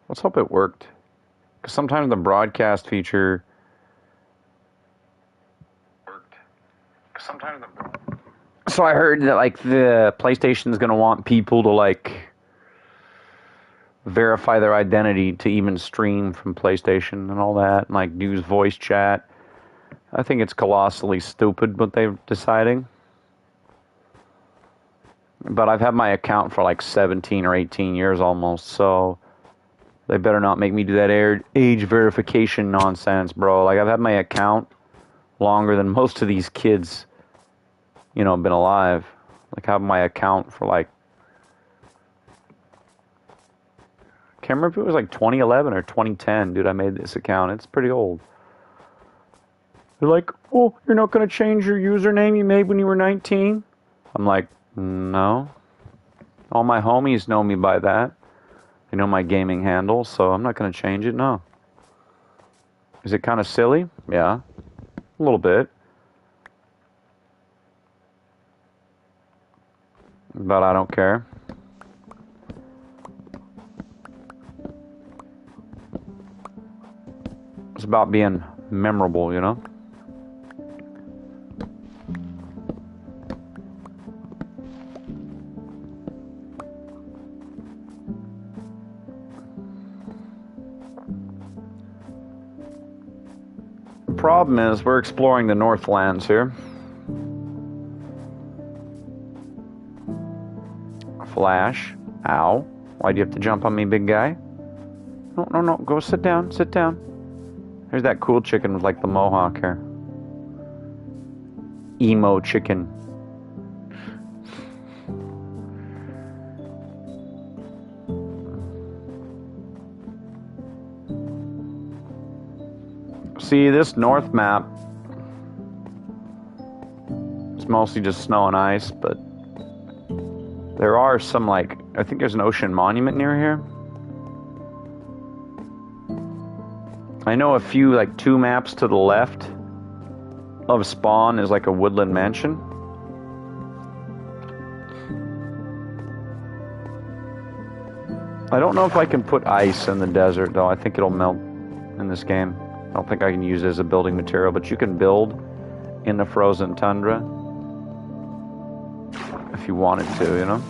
Let's hope it worked. Because sometimes the broadcast feature worked. So I heard that like the PlayStation's gonna want people to like verify their identity to even stream from PlayStation and all that, and like use voice chat. I think it's colossally stupid what they're deciding. But I've had my account for like 17 or 18 years almost, so they better not make me do that age verification nonsense, bro. Like, I've had my account longer than most of these kids, you know, been alive. Like, I have my account for like, I can't remember if it was like 2011 or 2010, dude, I made this account. It's pretty old. They're like, oh, you're not going to change your username you made when you were 19? I'm like, no. All my homies know me by that. They know my gaming handle, so I'm not going to change it, no. Is it kind of silly? Yeah. A little bit. But I don't care. It's about being memorable, you know? The problem is we're exploring the Northlands here. Flash. Ow. Why do you have to jump on me, big guy? No, no, no. Go sit down. Sit down. There's that cool chicken with like the mohawk hair. Emo chicken. See, this north map, it's mostly just snow and ice, but there are some, like, I think there's an ocean monument near here. I know a few, like, 2 maps to the left of spawn is like a woodland mansion. I don't know if I can put ice in the desert, though. I think it'll melt in this game. I don't think I can use it as a building material, but you can build in the frozen tundra if you wanted to, you know?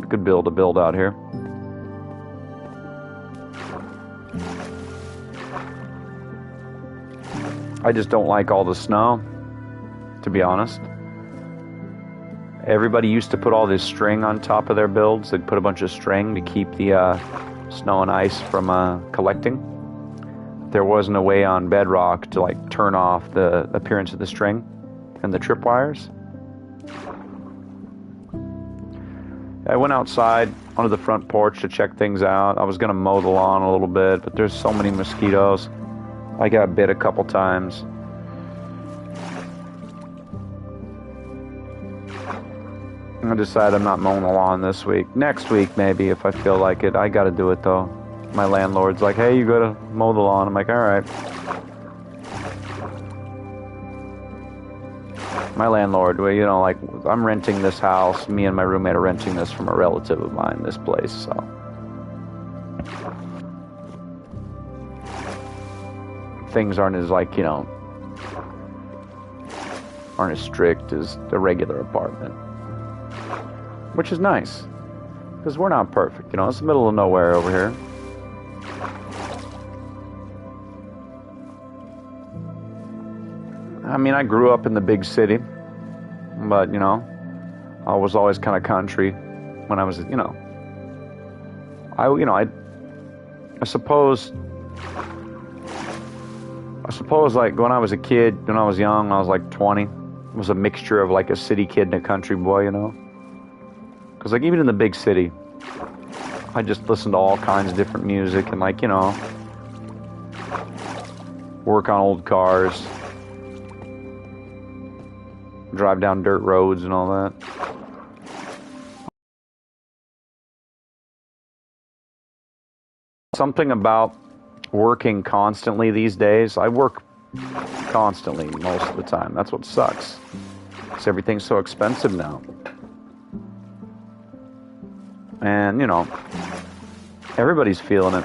You could build a build out here. I just don't like all the snow, to be honest. Everybody used to put all this string on top of their builds. They'd put a bunch of string to keep the snow and ice from collecting. There wasn't a way on Bedrock to like turn off the appearance of the string and the tripwires. I went outside onto the front porch to check things out. I was gonna mow the lawn a little bit, but there's so many mosquitoes. I got bit a couple times. I decided I'm not mowing the lawn this week. Next week, maybe, if I feel like it. I gotta do it, though. My landlord's like, hey, you gotta mow the lawn. I'm like, alright. My landlord, well, you know, like, I'm renting this house. Me and my roommate are renting this from a relative of mine, this place, so. Things aren't as, like, you know, aren't as strict as the regular apartment. Which is nice. Because we're not perfect, you know, it's the middle of nowhere over here. I mean, I grew up in the big city, but, you know, I was always kind of country when I was, you know, I suppose, like, when I was a kid, when I was young, when I was, like, 20, it was a mixture of, like, a city kid and a country boy, you know? Because, like, even in the big city, I just listened to all kinds of different music and, like, you know, work on old cars, drive down dirt roads and all that. Something about working constantly these days. I work constantly most of the time. That's what sucks. Because everything's so expensive now. And, you know, Everybody's feeling it.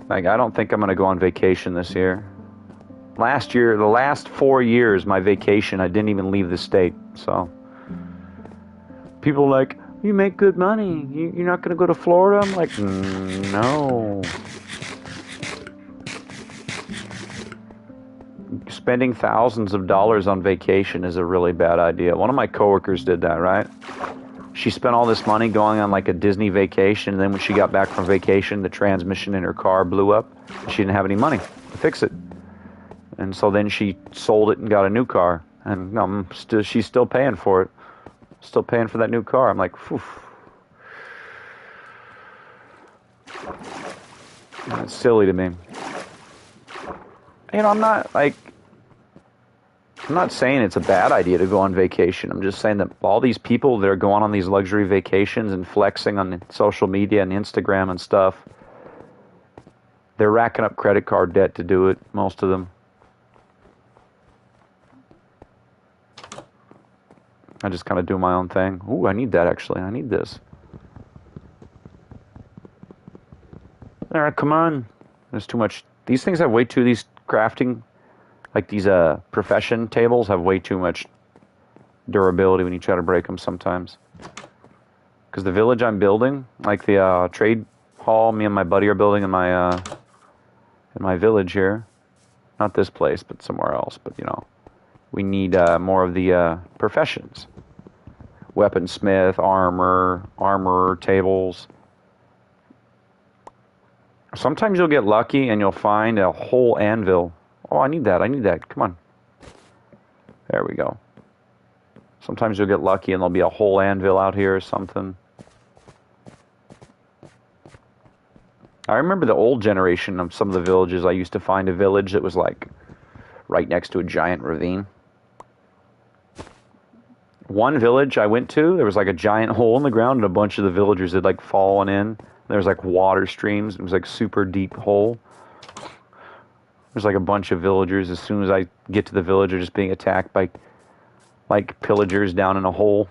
Like, I don't think I'm going to go on vacation this year. Last year, the last 4 years, my vacation, I didn't even leave the state. So, people are like, you make good money. You're not going to go to Florida? I'm like, no. Spending thousands of dollars on vacation is a really bad idea. One of my coworkers did that, right? She spent all this money going on like a Disney vacation, and then when she got back from vacation, the transmission in her car blew up. She didn't have any money to fix it. And so then she sold it and got a new car. And she's still paying for it. Still paying for that new car. I'm like, phew. That's silly to me. You know, I'm not saying it's a bad idea to go on vacation. I'm just saying that all these people that are going on these luxury vacations and flexing on social media and Instagram and stuff, they're racking up credit card debt to do it, most of them. I just kind of do my own thing. Ooh, I need that, actually. I need this. All right, come on. There's too much. These things have way too, these crafting, like these profession tables have way too much durability when you try to break them sometimes. Because the village I'm building, like the trade hall me and my buddy are building in my village here. Not this place, but somewhere else. But, you know, we need more of the professions. Weaponsmith, armorer, tables. Sometimes you'll get lucky and you'll find a whole anvil. Oh, I need that. Come on. There we go. Sometimes you'll get lucky and there'll be a whole anvil out here or something. I remember the old generation of some of the villages. I used to find a village that was like right next to a giant ravine. One village I went to, there was like a giant hole in the ground and a bunch of the villagers had like fallen in. There was like water streams. It was like super deep hole. There's like a bunch of villagers. As soon as I get to the village, they're just being attacked by like pillagers down in a hole.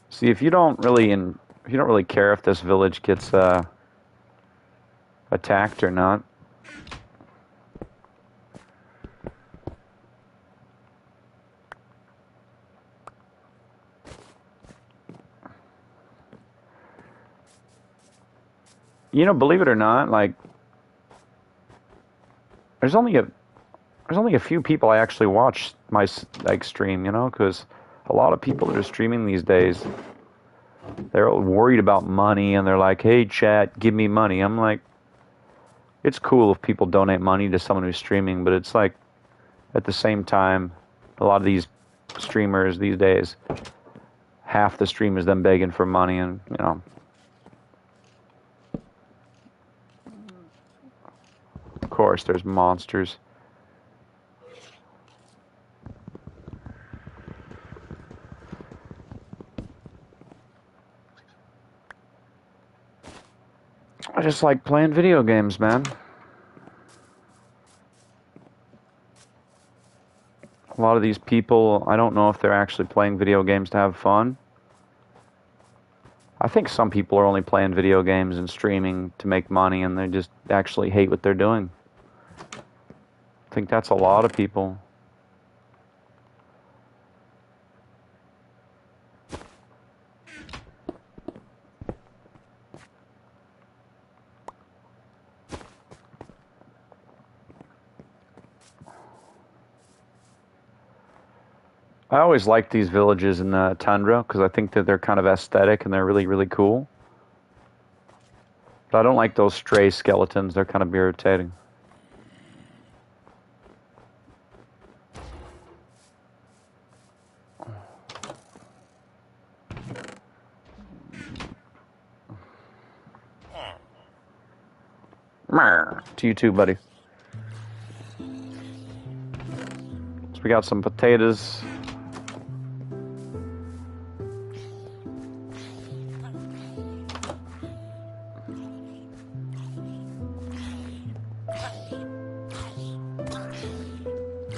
See, if you don't really care if this village gets attacked or not. You know, believe it or not, like there's only a few people I actually watch my like stream, you know, because a lot of people that are streaming these days, they're worried about money and they're like, hey chat, give me money. I'm like, it's cool if people donate money to someone who's streaming, but it's like at the same time, a lot of these streamers these days, half the stream is them begging for money, and you know, of course there's monsters. I just like playing video games, man. A lot of these people, I don't know if they're actually playing video games to have fun. I think some people are only playing video games and streaming to make money, and they just actually hate what they're doing. I think that's a lot of people. I always like these villages in the tundra because I think that they're kind of aesthetic and they're really, really cool. But I don't like those stray skeletons. They're kind of irritating. To you too, buddy. So we got some potatoes.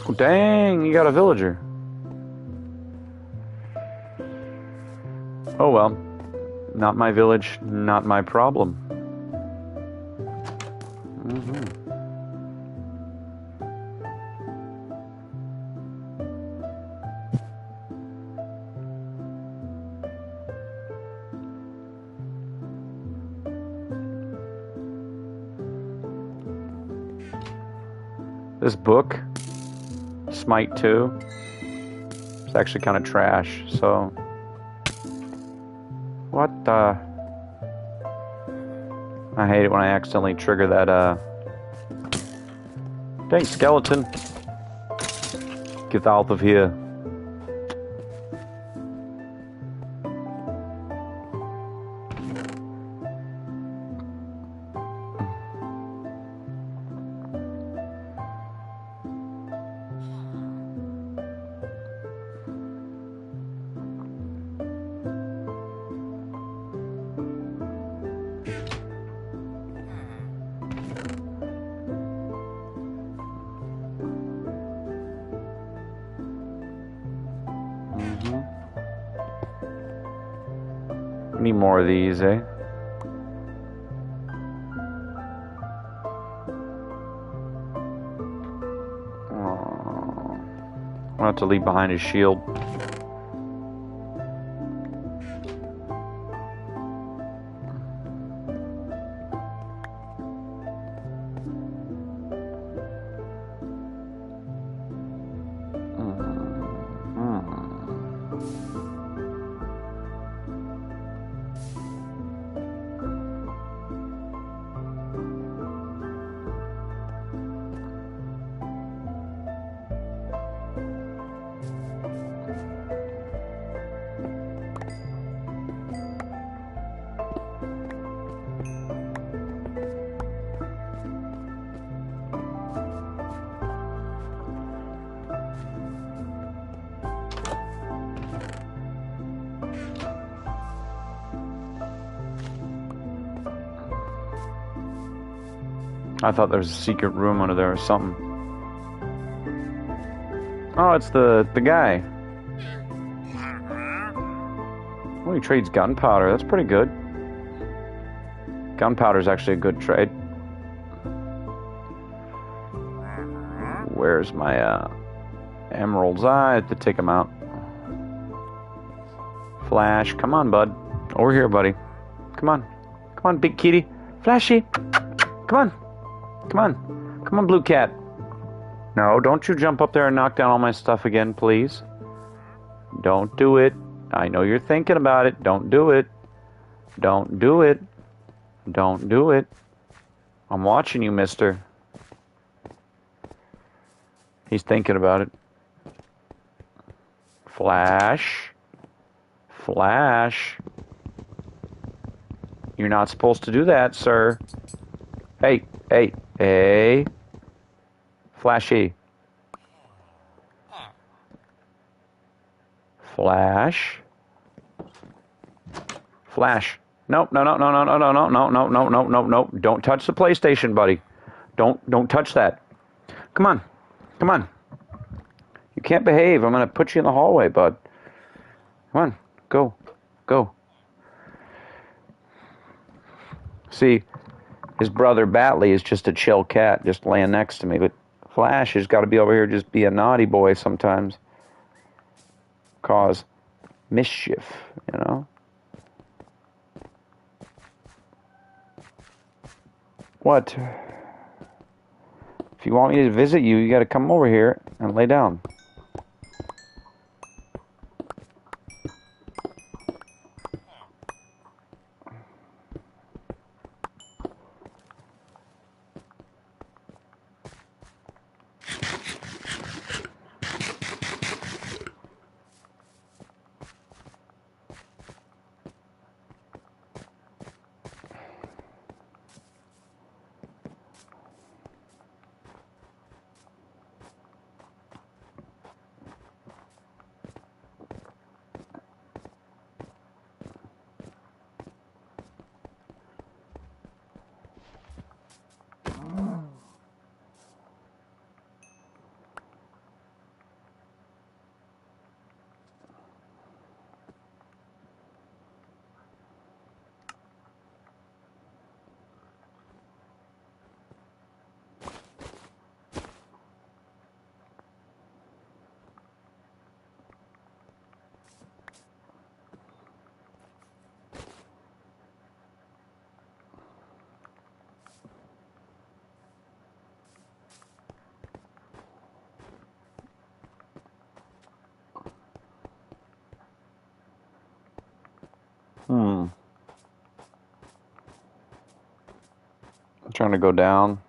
Oh, dang, you got a villager. Oh well. Not my village, not my problem. This book, Smite 2, it's actually kind of trash, so... What the... I hate it when I accidentally trigger that, Dang, skeleton! Get out of here. Need more of these, eh? I'll have to leave behind his shield. I thought there was a secret room under there or something. Oh, it's the guy. Oh, he trades gunpowder. That's pretty good. Gunpowder is actually a good trade. Where's my emeralds? I have to take them out. Flash, come on, bud. Over here, buddy. Come on. Come on, big kitty. Flashy. Come on. Come on. Come on, blue cat. No, don't you jump up there and knock down all my stuff again, please. Don't do it. I know you're thinking about it. Don't do it. Don't do it. Don't do it. I'm watching you, mister. He's thinking about it. Flash. Flash. You're not supposed to do that, sir. Hey, hey, hey. Flashy. Flash. Flash. Nope, no, no, no, no, no, no, no, no, no, no, no, no, no. Don't touch the PlayStation, buddy. Don't touch that. Come on. Come on. You can't behave. I'm going to put you in the hallway, bud. Come on. Go. Go. See, his brother Batley is just a chill cat, just laying next to me. But Flash has got to be over here just be a naughty boy sometimes. Cause mischief, you know? What? If you want me to visit you, you got to come over here and lay down. I'm trying to go down.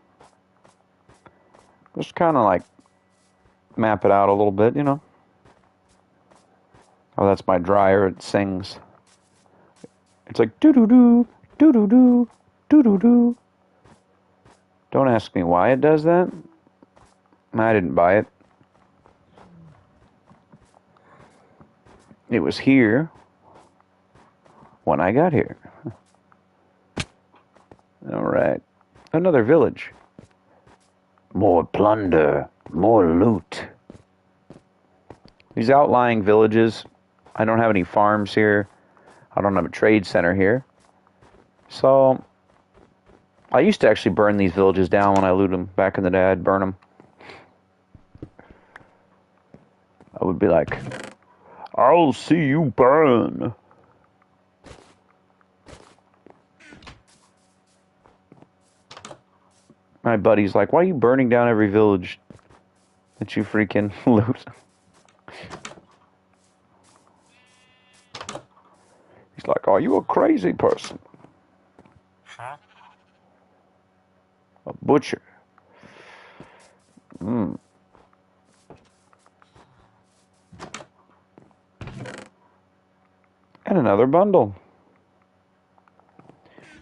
Just kind of like map it out a little bit, you know. Oh, that's my dryer. It sings. It's like doo-doo-doo, doo-doo-doo, doo-doo-doo. Don't ask me why it does that. I didn't buy it. It was here when I got here. All right. Another village. More plunder, more loot. These outlying villages, I don't have any farms here. I don't have a trade center here. So, I used to actually burn these villages down when I looted them. Back in the day, I'd burn them. I would be like, I'll see you burn. My buddy's like, why are you burning down every village that you freaking loot? He's like, are you a crazy person? A butcher. And another bundle.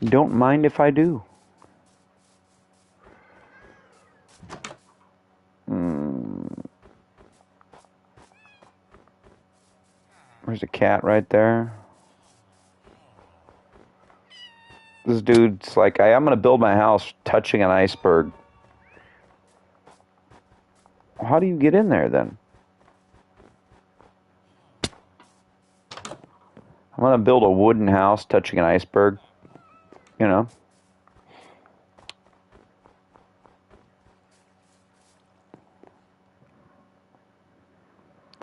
Don't mind if I do. There's a cat right there. This dude's like, I'm going to build my house touching an iceberg. How do you get in there then? I'm going to build a wooden house touching an iceberg. You know?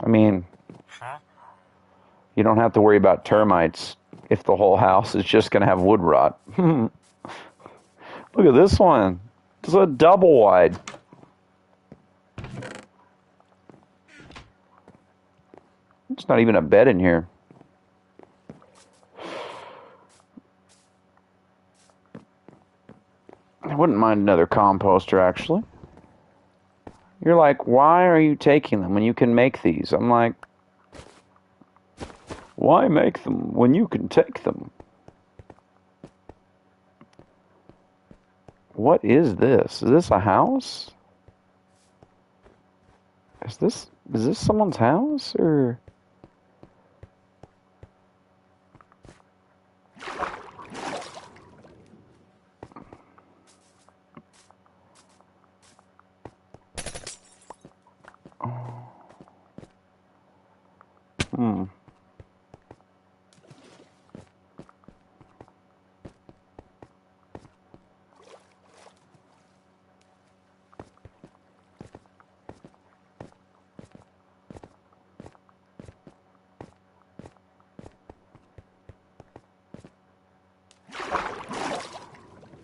I mean, you don't have to worry about termites if the whole house is just going to have wood rot. Look at this one. It's a double wide. It's not even a bed in here. I wouldn't mind another composter, actually. You're like, why are you taking them when you can make these? I'm like, why make them when you can take them? What is this? Is this a house? Is this someone's house or?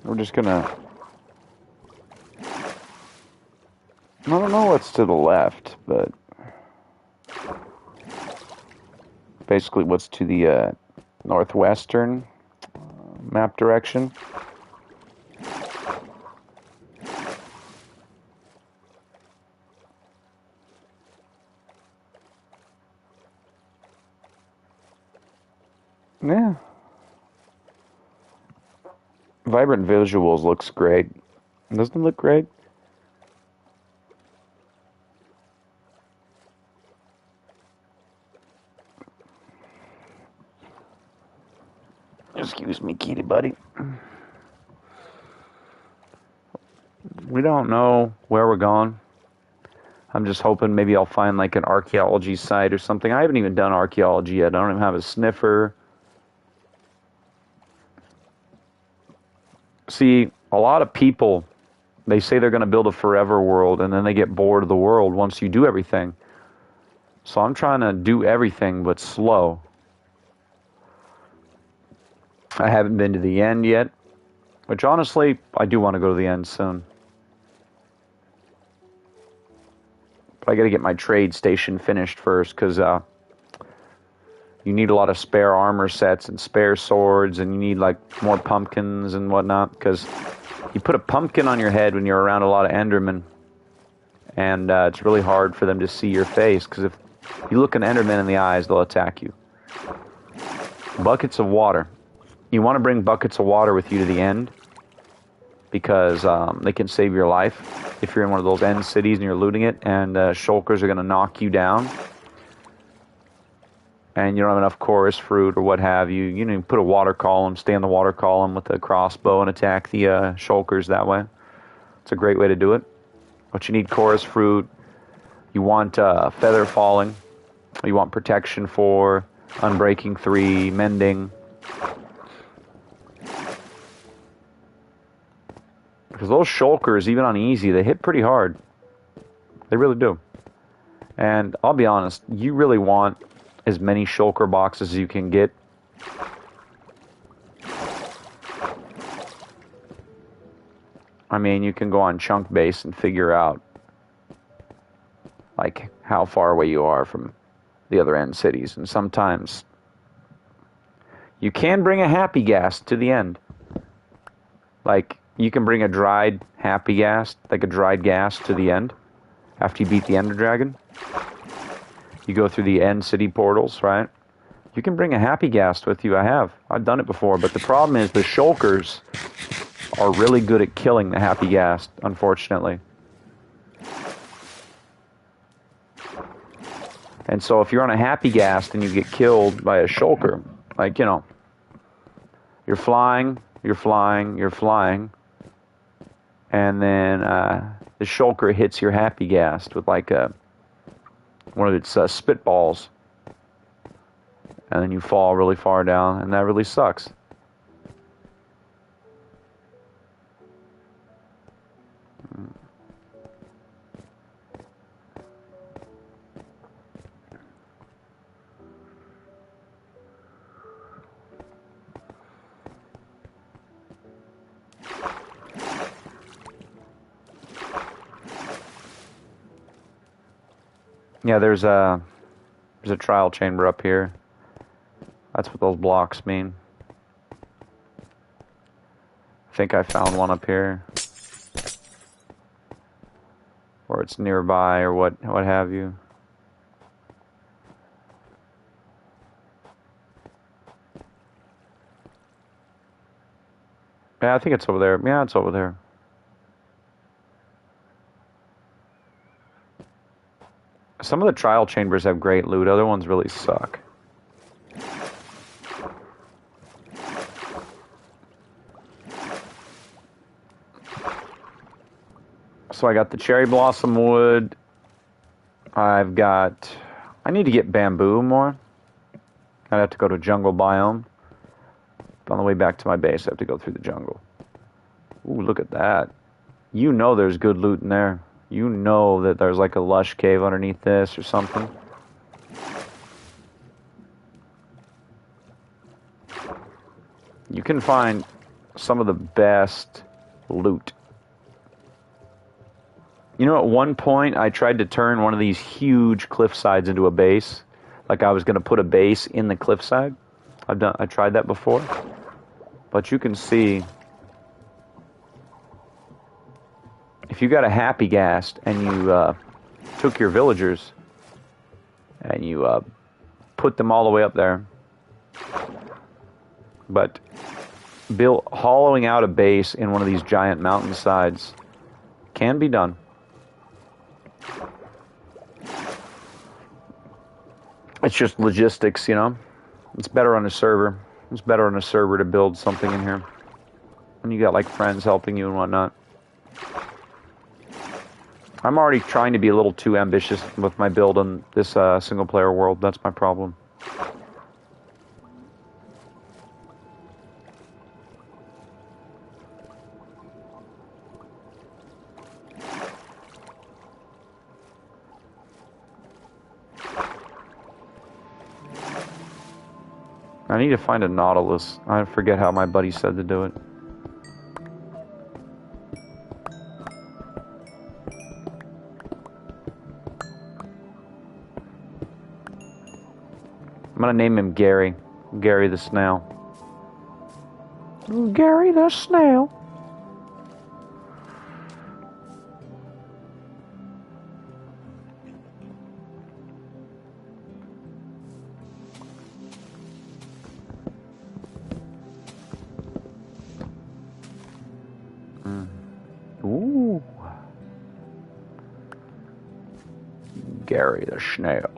We're just gonna... I don't know what's to the left, but... basically what's to the northwestern map direction. Yeah. Vibrant Visuals looks great. Doesn't it look great? Excuse me, kitty buddy. We don't know where we're going. I'm just hoping maybe I'll find like an archaeology site or something. I haven't even done archaeology yet. I don't even have a sniffer. See, a lot of people, they say they're going to build a forever world, and then they get bored of the world once you do everything. So I'm trying to do everything, but slow. I haven't been to the end yet, which honestly, I do want to go to the end soon. But I got to get my trade station finished first, because you need a lot of spare armor sets and spare swords, and you need like more pumpkins and whatnot, because you put a pumpkin on your head when you're around a lot of Endermen, and it's really hard for them to see your face, because if you look an Enderman in the eyes, they'll attack you. Buckets of water. You want to bring buckets of water with you to the end, because they can save your life if you're in one of those end cities and you're looting it, and shulkers are going to knock you down, and you don't have enough chorus fruit or what have you. You know, put a water column, stay in the water column with a crossbow and attack the shulkers that way. It's a great way to do it. But you need chorus fruit. You want feather falling. You want protection 4, unbreaking 3, mending. Because those shulkers, even on easy, they hit pretty hard. They really do. And I'll be honest, you really want as many shulker boxes as you can get. I mean, you can go on chunk base and figure out like how far away you are from the other end cities, and sometimes you can bring a happy gas to the end. Like you can bring a dried happy gas, like a dried gas to the end after you beat the Ender Dragon. You go through the end city portals, right? You can bring a happy gas with you. I've done it before, but the problem is the shulkers are really good at killing the happy gas, unfortunately. And so if you're on a happy gas and you get killed by a shulker, like, you know, you're flying, and then the shulker hits your happy gas with like one of its spitballs, and then you fall really far down, and that really sucks. Yeah, there's a trial chamber up here. That's what those blocks mean. I think I found one up here. Or it's nearby, or what have you. Yeah, I think it's over there. Yeah, it's over there. Some of the trial chambers have great loot. Other ones really suck. So I got the cherry blossom wood. I need to get bamboo more. I'd have to go to a jungle biome. On the way back to my base, I have to go through the jungle. Ooh, look at that. You know there's good loot in there. You know that there's like a lush cave underneath this or something. You can find some of the best loot. You know, at one point, I tried to turn one of these huge cliff sides into a base. Like I was going to put a base in the cliffside. I tried that before. But you can see, if you got a happy gas and you took your villagers and you put them all the way up there, but hollowing out a base in one of these giant mountainsides can be done. It's just logistics, you know. It's better on a server. It's better on a server to build something in here when you got like friends helping you and whatnot. I'm already trying to be a little too ambitious with my build on this single player world. That's my problem. I need to find a nautilus. I forget how my buddy said to do it. I'm gonna name him Gary. Gary the Snail. Gary the Snail. Ooh. Gary the Snail.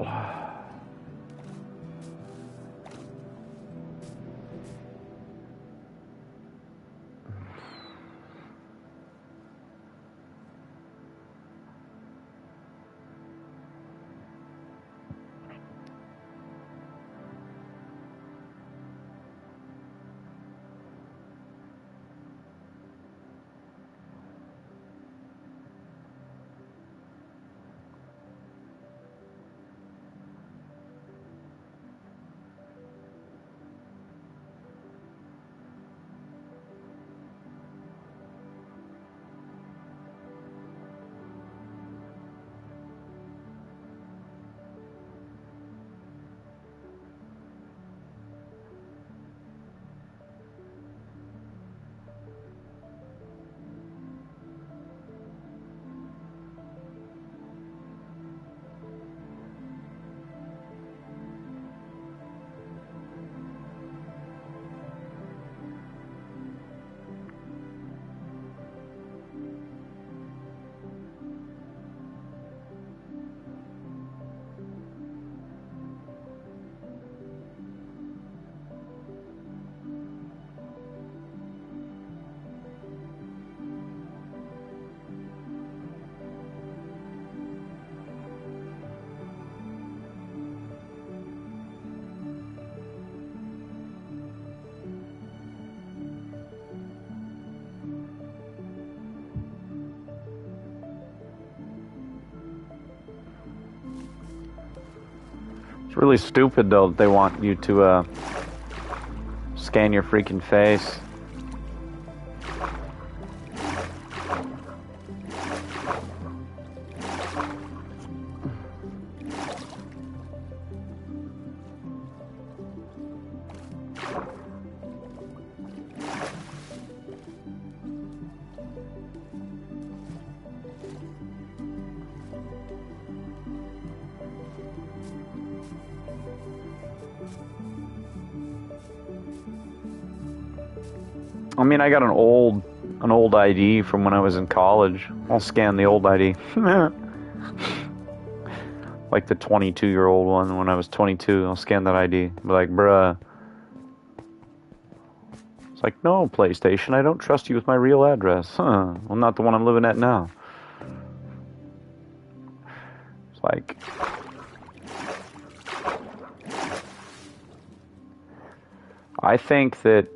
It's really stupid, though, that they want you to scan your freaking face. I mean, I got an old ID from when I was in college. I'll scan the old ID. Like the 22-year-old one when I was 22. I'll scan that ID. Be like, bruh. It's like, no, PlayStation, I don't trust you with my real address. Huh. Well, not the one I'm living at now. It's like... I think that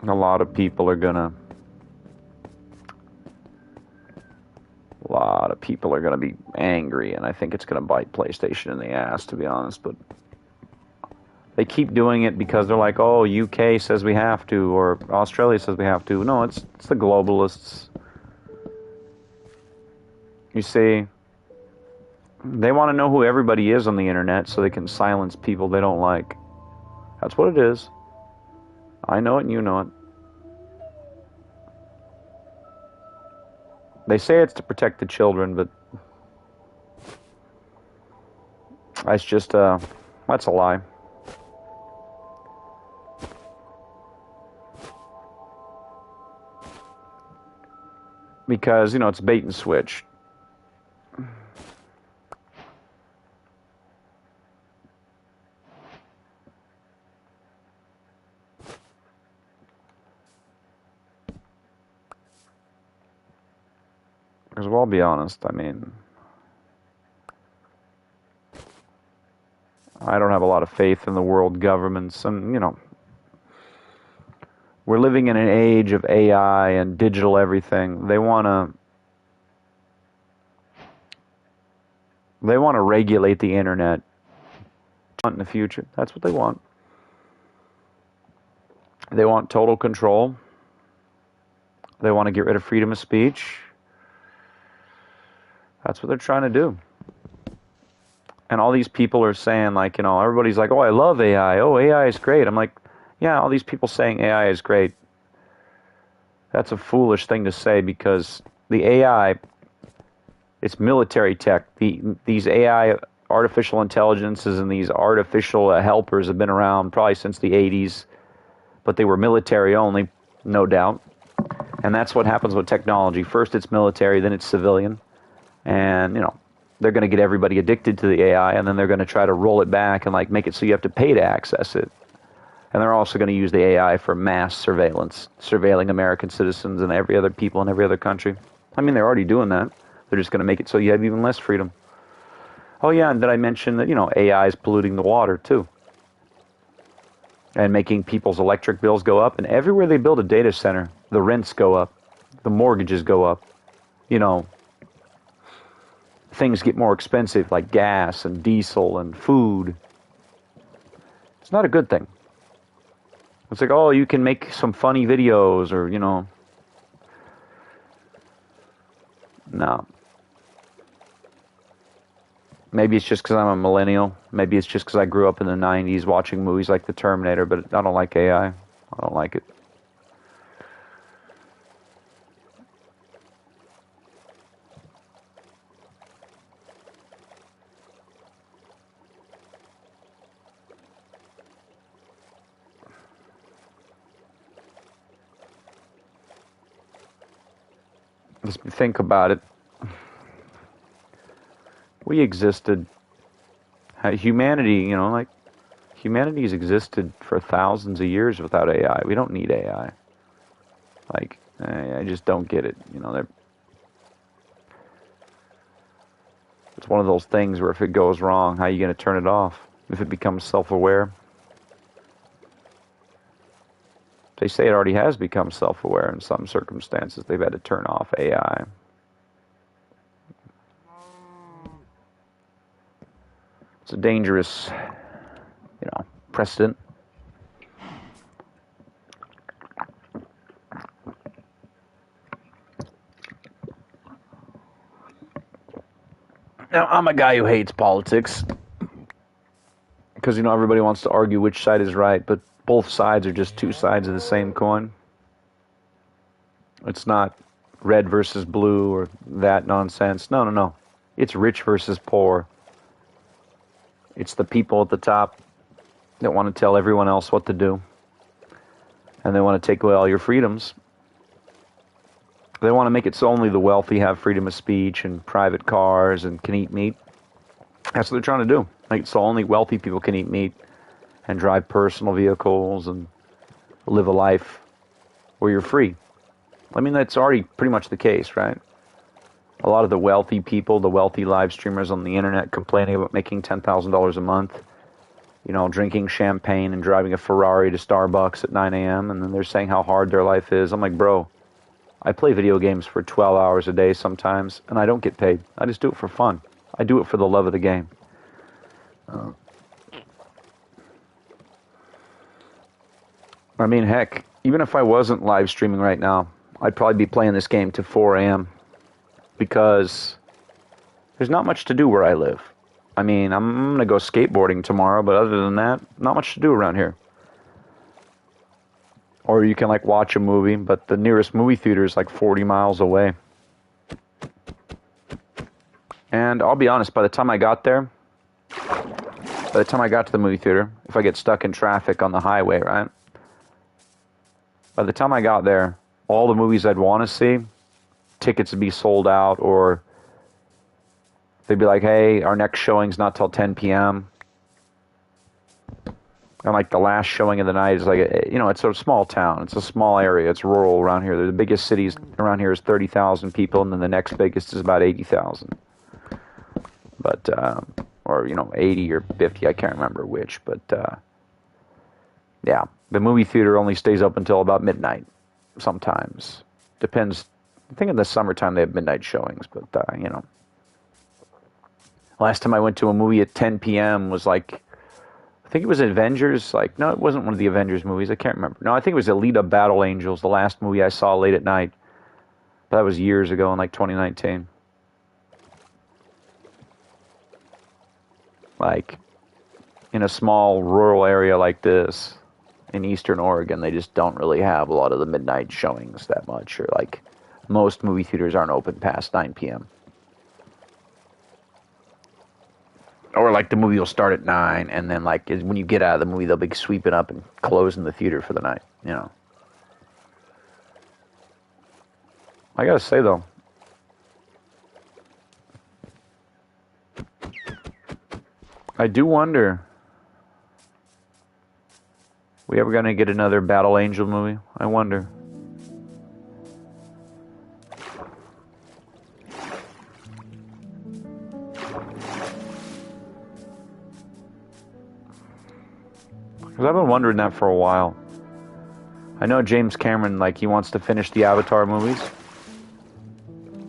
a lot of people are gonna be angry, and I think it's gonna bite PlayStation in the ass, to be honest. But they keep doing it because they're like, oh, UK says we have to, or Australia says we have to. No, it's the globalists. You see, they want to know who everybody is on the internet so they can silence people they don't like. That's what it is. I know it and you know it. They say it's to protect the children, but that's just, that's a lie. Because, you know, it's bait and switch. Because, well, I'll be honest, I mean, I don't have a lot of faith in the world governments, and, you know, we're living in an age of AI and digital everything. They want to regulate the internet in the future. That's what they want. They want total control. They want to get rid of freedom of speech. That's what they're trying to do. And all these people are saying, like, everybody's like, oh, I love AI. Oh, AI is great. I'm like, yeah, all these people saying AI is great. That's a foolish thing to say because the AI, it's military tech. These AI artificial intelligences and these artificial helpers have been around probably since the 80s, but they were military only, no doubt. And that's what happens with technology. First it's military, then it's civilian. And, they're going to get everybody addicted to the AI, and then they're going to try to roll it back and like make it so you have to pay to access it. And they're also going to use the AI for mass surveillance, surveilling American citizens and every other people in every other country. I mean, they're already doing that. They're just going to make it so you have even less freedom. Oh yeah, and did I mention that, AI is polluting the water too? And making people's electric bills go up. And everywhere they build a data center, the rents go up, the mortgages go up. Things get more expensive, like gas and diesel and food. It's not a good thing. It's like, oh, you can make some funny videos or, no. Maybe it's just because I'm a millennial. Maybe it's just because I grew up in the 90s watching movies like The Terminator, but I don't like AI. I don't like it. Just think about it. We existed, humanity, humanity's existed for thousands of years without AI. We don't need AI. Like, I just don't get it. It's one of those things where if it goes wrong, how are you going to turn it off? If it becomes self-aware? They say it already has become self-aware in some circumstances. They've had to turn off AI. It's a dangerous, precedent. Now, I'm a guy who hates politics because, everybody wants to argue which side is right, but both sides are just two sides of the same coin. It's not red versus blue or that nonsense. No. It's rich versus poor. It's the people at the top that want to tell everyone else what to do. And they want to take away all your freedoms. They want to make it so only the wealthy have freedom of speech and private cars and can eat meat. That's what they're trying to do. Make it so only wealthy people can eat meat and drive personal vehicles and live a life where you're free. I mean, that's already pretty much the case, right? A lot of the wealthy people, the wealthy live streamers on the internet complaining about making $10,000 a month, drinking champagne and driving a Ferrari to Starbucks at 9 a.m. And then they're saying how hard their life is. I'm like, bro, I play video games for 12 hours a day sometimes, and I don't get paid. I just do it for fun. I do it for the love of the game. I mean, heck, even if I wasn't live streaming right now, I'd probably be playing this game to 4 a.m. because there's not much to do where I live. I mean, I'm going to go skateboarding tomorrow, but other than that, not much to do around here. Or you can, watch a movie, but the nearest movie theater is 40 miles away. And I'll be honest, by the time I got to the movie theater, if I get stuck in traffic on the highway, right? By the time I got there, all the movies I'd want to see, tickets would be sold out, or they'd be like, hey, our next showing's not till 10 p.m. And the last showing of the night is it's a small town. It's a small area. It's rural around here. The biggest cities around here is 30,000 people, and then the next biggest is about 80,000. But, or 80 or 50, I can't remember which. But, yeah, the movie theater only stays up until about midnight sometimes. Depends. I think in the summertime they have midnight showings, but, Last time I went to a movie at 10 p.m. was I think it was Avengers. No, it wasn't one of the Avengers movies. I can't remember. No, I think it was Alita Battle Angels, the last movie I saw late at night. But that was years ago in 2019. Like, in a small rural area like this, in Eastern Oregon, they just don't really have a lot of the midnight showings that much. Or, like, most movie theaters aren't open past 9 p.m. Or, like, the movie will start at 9, and then, like, when you get out of the movie, they'll be sweeping up and closing the theater for the night, you know. I gotta say, though, I do wonder, we ever gonna get another Battle Angel movie? I wonder. Because I've been wondering that for a while. I know James Cameron, like, he wants to finish the Avatar movies.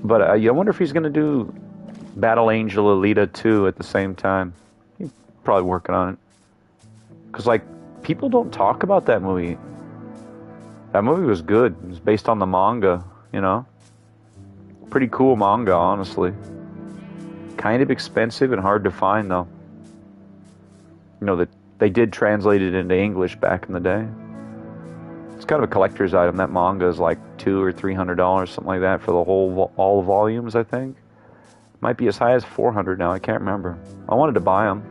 But I wonder if he's going to do Battle Angel Alita 2 at the same time. He's probably working on it. Because, like, people don't talk about that movie. That movie was good. It was based on the manga, you know? Pretty cool manga, honestly. Kind of expensive and hard to find, though. You know, that they did translate it into English back in the day. It's kind of a collector's item. That manga is like $200 or $300, something like that, for the all the volumes, I think. Might be as high as $400 now. I can't remember. I wanted to buy them.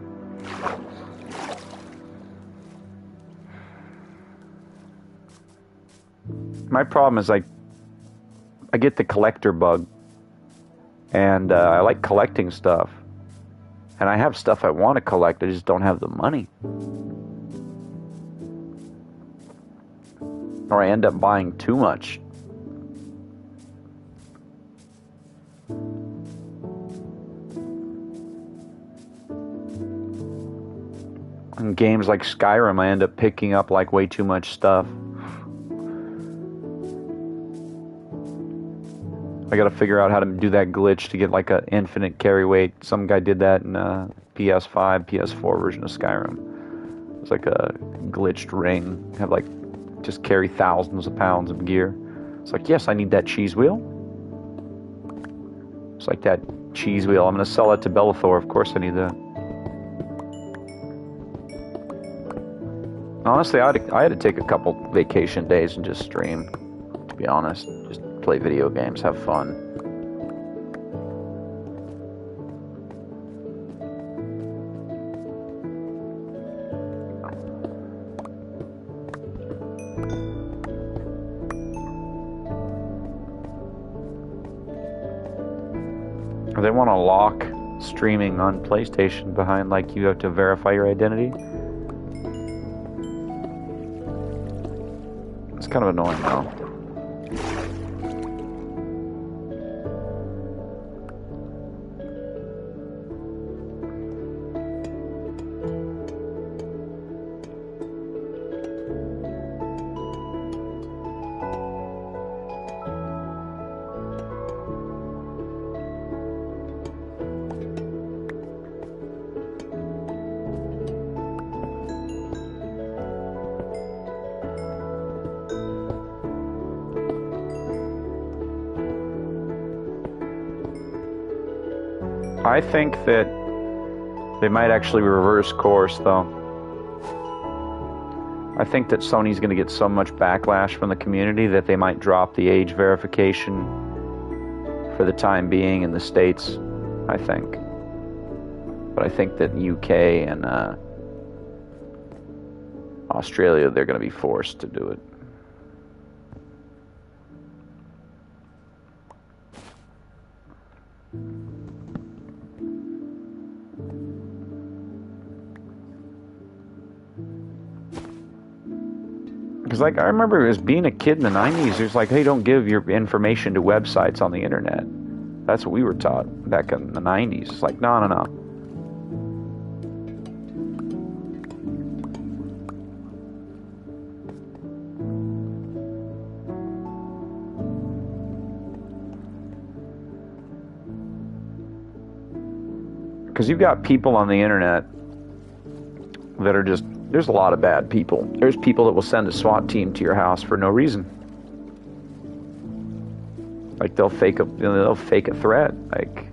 My problem is, like, I get the collector bug, and I like collecting stuff. And I have stuff I want to collect, I just don't have the money. Or I end up buying too much. In games like Skyrim, I end up picking up, like, way too much stuff. I gotta figure out how to do that glitch to get, like, an infinite carry weight. Some guy did that in PS5, PS4 version of Skyrim. It's like a glitched ring. Have, like, just carry thousands of pounds of gear. It's like, yes, I need that cheese wheel. It's like that cheese wheel. I'm gonna sell it to Bellathor. Of course I need that. Honestly, I had to take a couple vacation days and just stream, to be honest. Just play video games, have fun. They want to lock streaming on PlayStation behind, like, you have to verify your identity. It's kind of annoying though. I think that they might actually reverse course, though. I think that Sony's going to get so much backlash from the community that they might drop the age verification for the time being in the States, I think. But I think that UK and Australia, they're going to be forced to do it. Because, like, I remember as being a kid in the 90s, it was like, hey, don't give your information to websites on the internet. That's what we were taught back in the 90s. It's like, no, no, no. Because you've got people on the internet that are just, there's a lot of bad people. There's people that will send a SWAT team to your house for no reason. Like, they'll fake a threat. Like,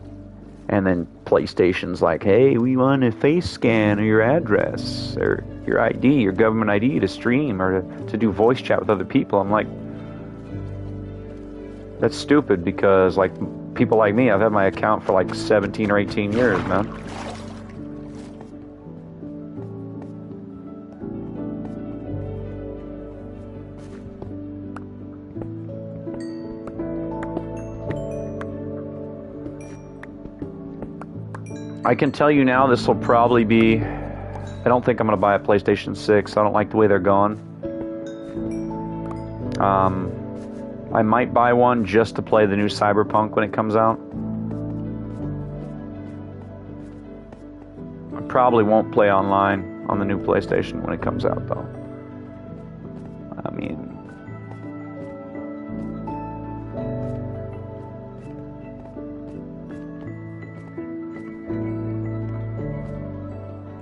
And then PlayStation's like, hey, we want a face scan of your address or your ID, your government ID to stream or to do voice chat with other people. I'm like, that's stupid because, like, people like me, I've had my account for like 17 or 18 years, man. I can tell you now this will probably be... I don't think I'm going to buy a PlayStation 6. I don't like the way they're going. I might buy one just to play the new Cyberpunk when it comes out. I probably won't play online on the new PlayStation when it comes out, though. I mean...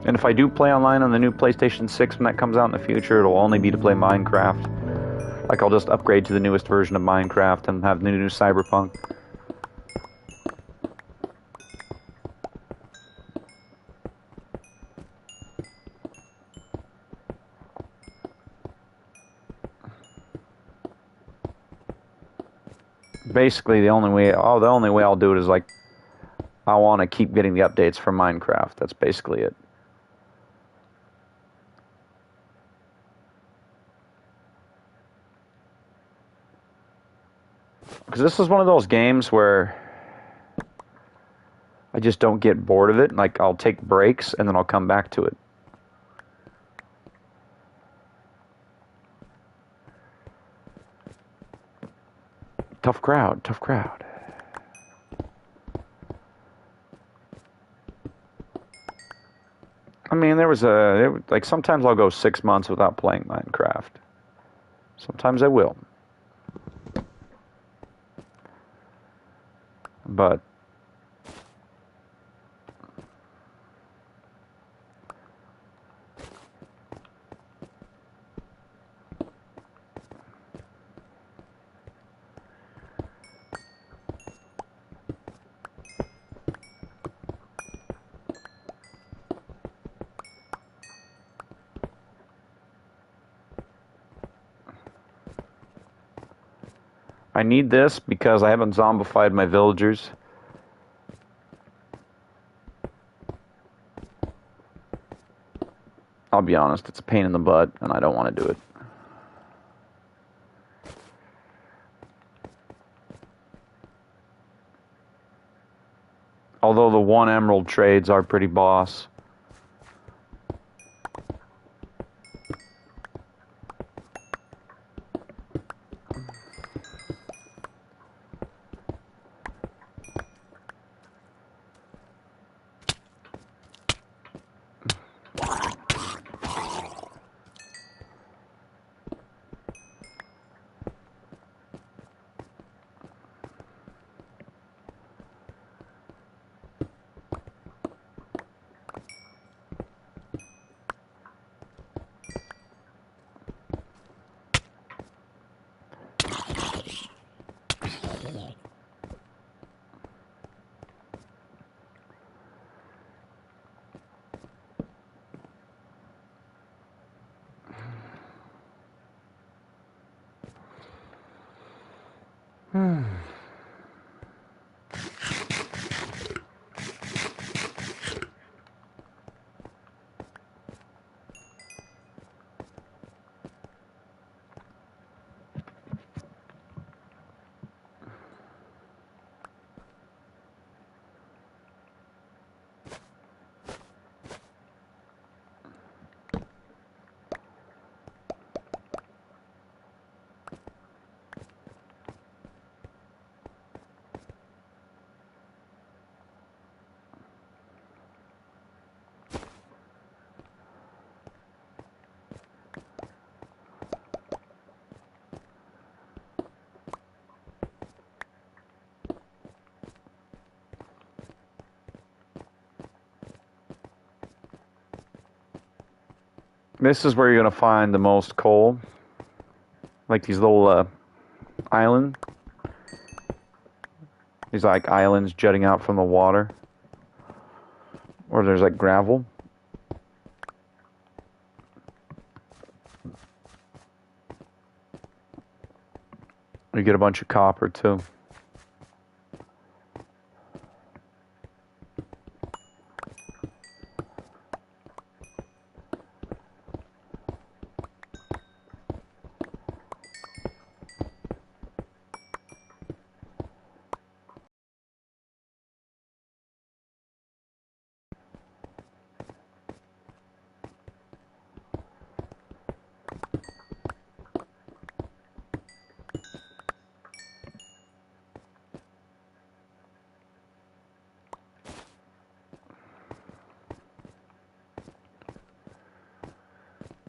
And if I do play online on the new PlayStation 6 when that comes out in the future, it'll only be to play Minecraft. Like, I'll just upgrade to the newest version of Minecraft and have the new Cyberpunk. Basically, the only way I'll do it is, like, I want to keep getting the updates for Minecraft. That's basically it. Because this is one of those games where I just don't get bored of it. Like, I'll take breaks and then I'll come back to it. Tough crowd, tough crowd. I mean, like, sometimes I'll go 6 months without playing Minecraft. Sometimes I will. But I need this because I haven't zombified my villagers. I'll be honest, it's a pain in the butt, and I don't want to do it. Although the 1 emerald trades are pretty boss. This is where you're going to find the most coal. Like these little islands. These like islands jutting out from the water. Or there's like gravel. You get a bunch of copper too.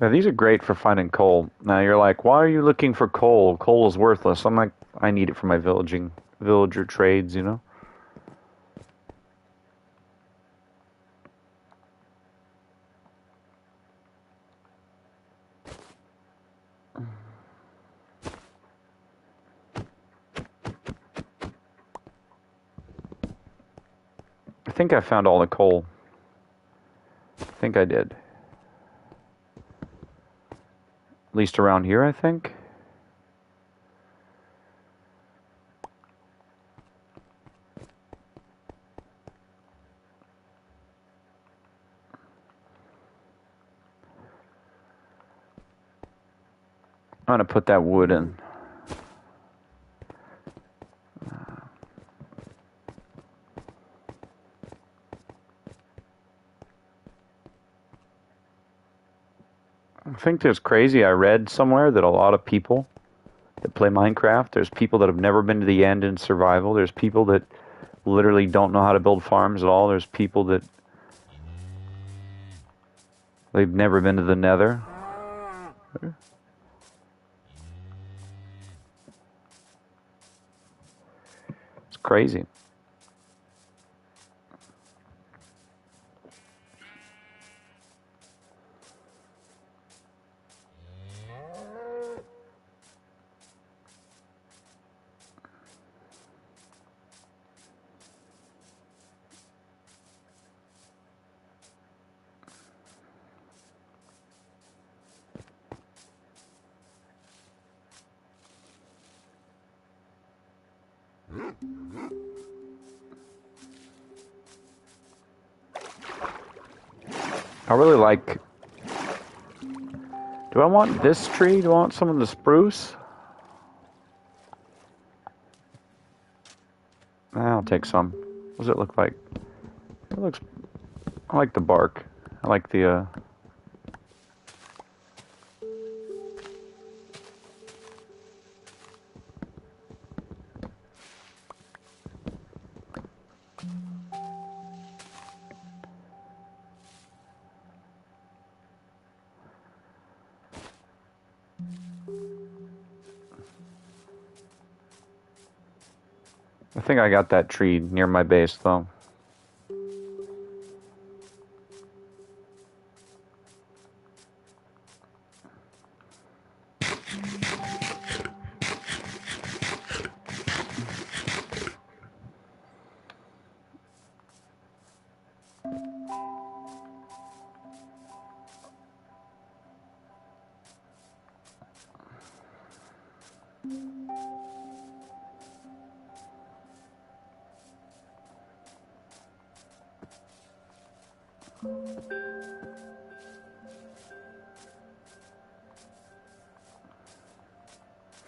Now, these are great for finding coal. Now you're like, why are you looking for coal? Coal is worthless. I'm like, I need it for my villager trades, you know? I think I found all the coal. I think I did. At least around here, I think. I'm gonna put that wood in. I think it's crazy. I read somewhere that a lot of people that play Minecraft, there's people that have never been to the end in survival. There's people that literally don't know how to build farms at all. There's people that they've never been to the Nether. It's crazy. I really like... Do I want this tree? Do I want some of the spruce? I'll take some. What does it look like? It looks... I like the bark. I like the, I think I got that tree near my base, though.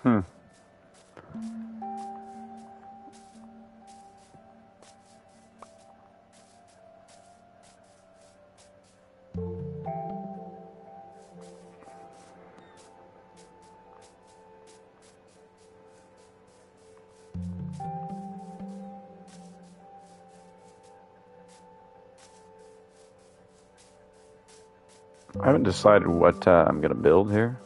Hmm. I haven't decided what I'm going to build here.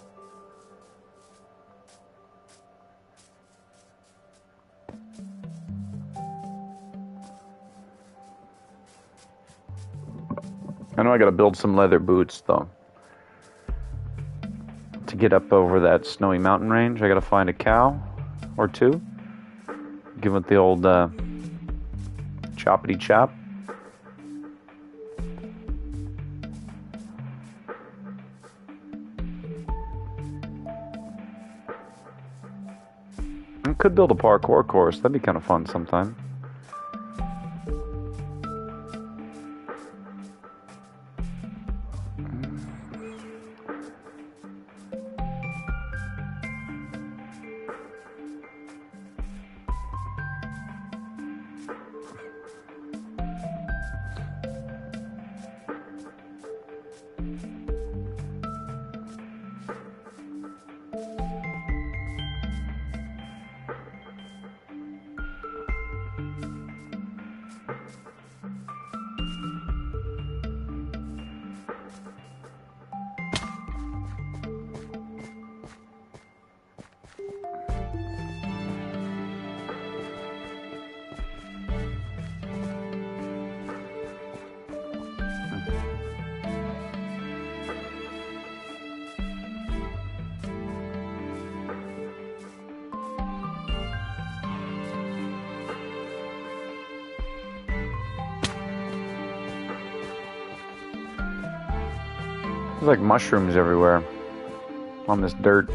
I know I got to build some leather boots, though. To get up over that snowy mountain range, I got to find a cow or two. Give it the old choppity chop. I could build a parkour course. That'd be kind of fun sometime. There's like mushrooms everywhere on this dirt.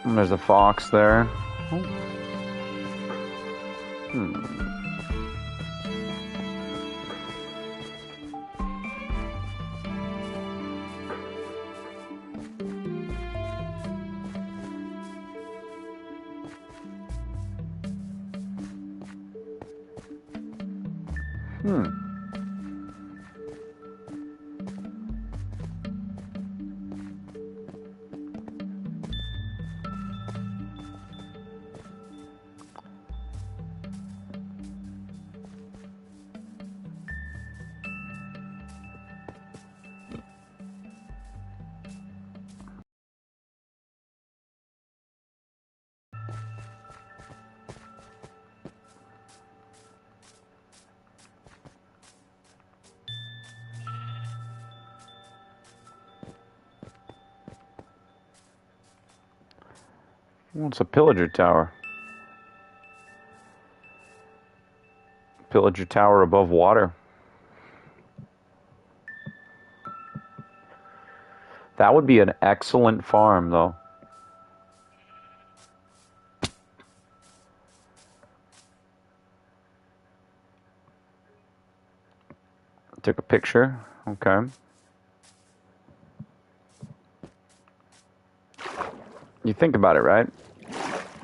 And there's a fox there. Oh. Well, it's a pillager tower. Pillager tower above water. That would be an excellent farm, though. Took a picture. Okay. You think about it, right?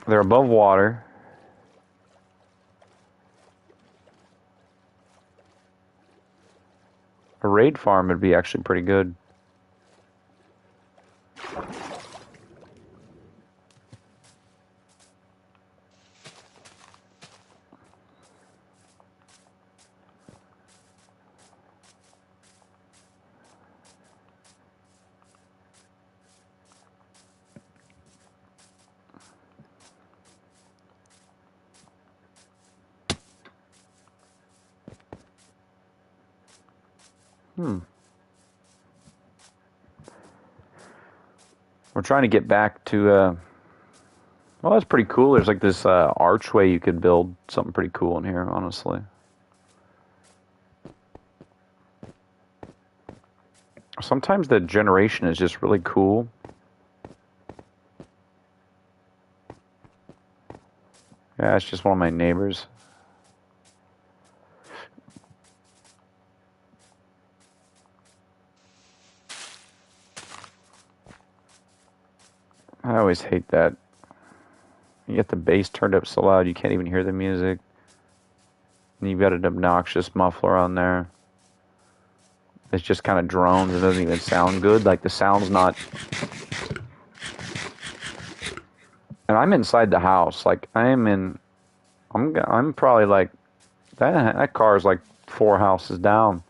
They're above water. A raid farm would be actually pretty good. We're trying to get back to, well, that's pretty cool. There's like this archway you could build. Something pretty cool in here, honestly. Sometimes the generation is just really cool. Yeah, it's just one of my neighbors. I always hate that. You get the bass turned up so loud you can't even hear the music. And you've got an obnoxious muffler on there. It just kind of drones. It doesn't even sound good. Like the sound's not... And I'm inside the house. Like I'm probably like... That car is like 4 houses down.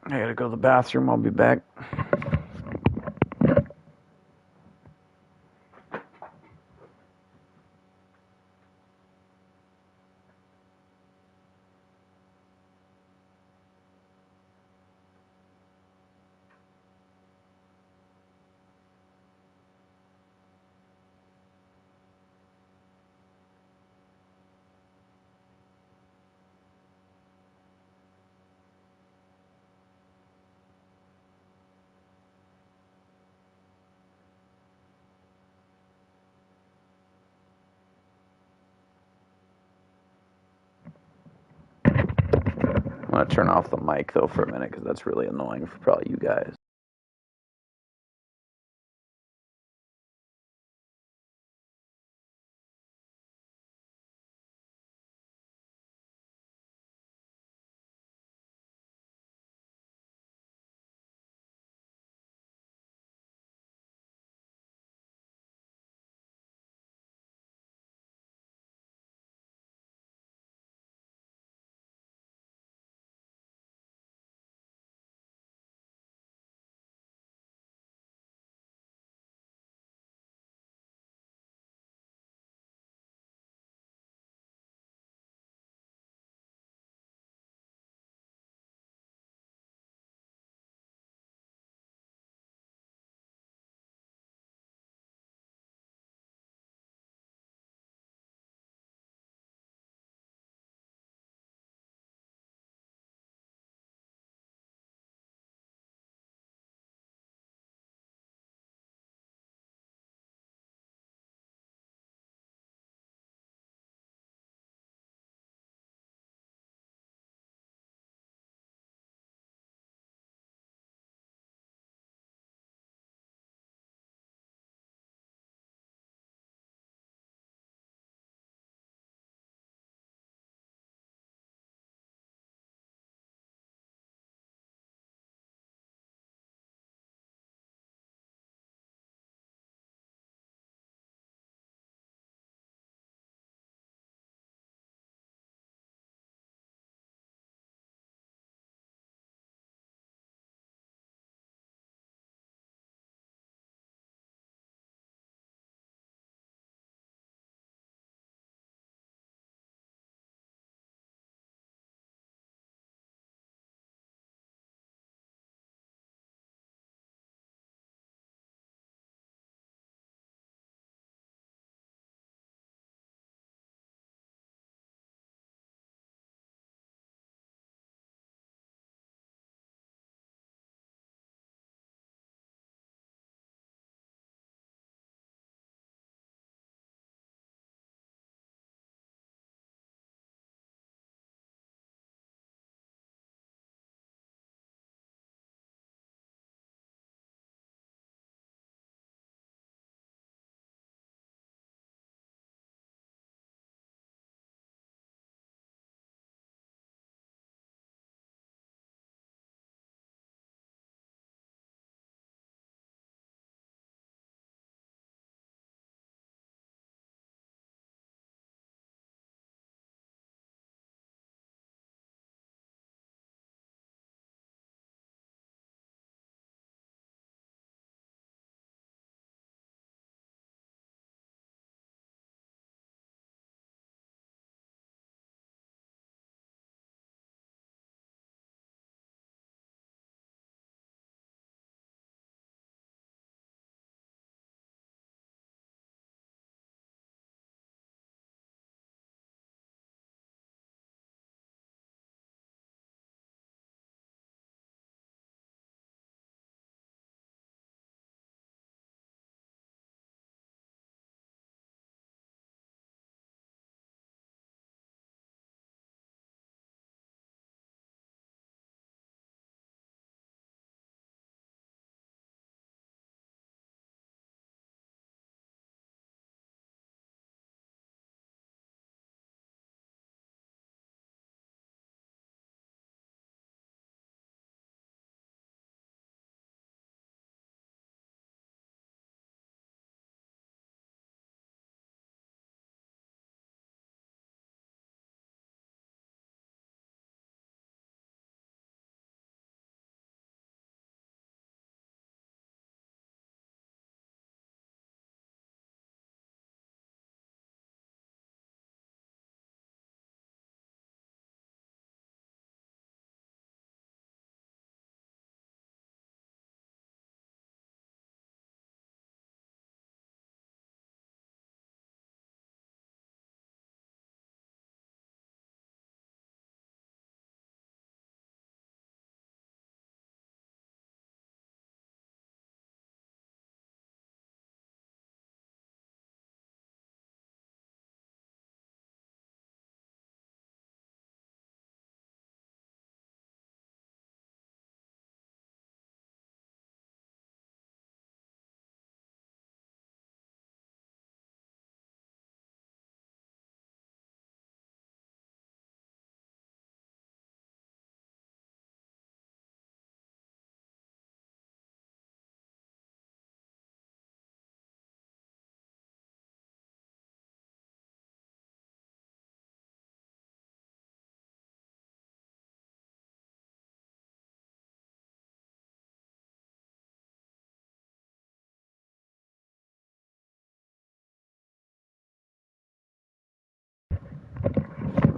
I gotta go to the bathroom. I'll be back. I'm gonna turn off the mic though for a minute because that's really annoying for probably you guys.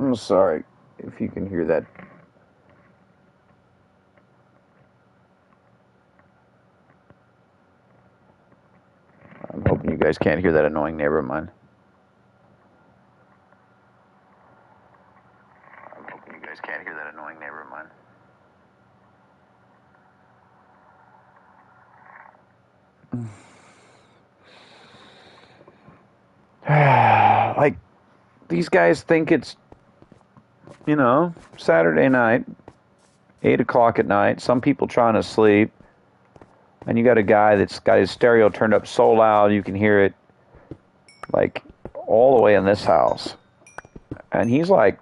I'm sorry if you can hear that. I'm hoping you guys can't hear that annoying neighbor of mine. I'm hoping you guys can't hear that annoying neighbor of mine. Like, these guys think it's, you know, Saturday night, 8 o'clock at night, some people trying to sleep, and you got a guy that's got his stereo turned up so loud you can hear it, like, all the way in this house. And he's, like,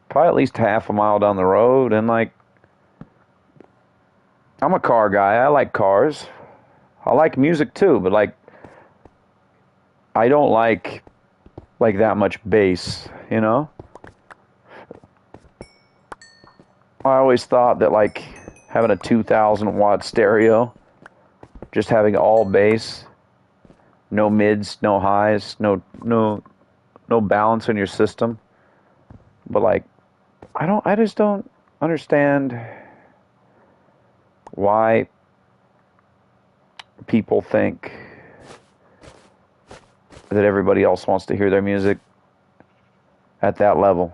probably at least half a mile down the road, and, like, I'm a car guy. I like cars. I like music, too, but, like, I don't like that much bass, you know? I always thought that, like, having a 2,000 watt stereo, just having all bass, no mids, no highs, no balance in your system. But, like, I just don't understand why people think that everybody else wants to hear their music at that level.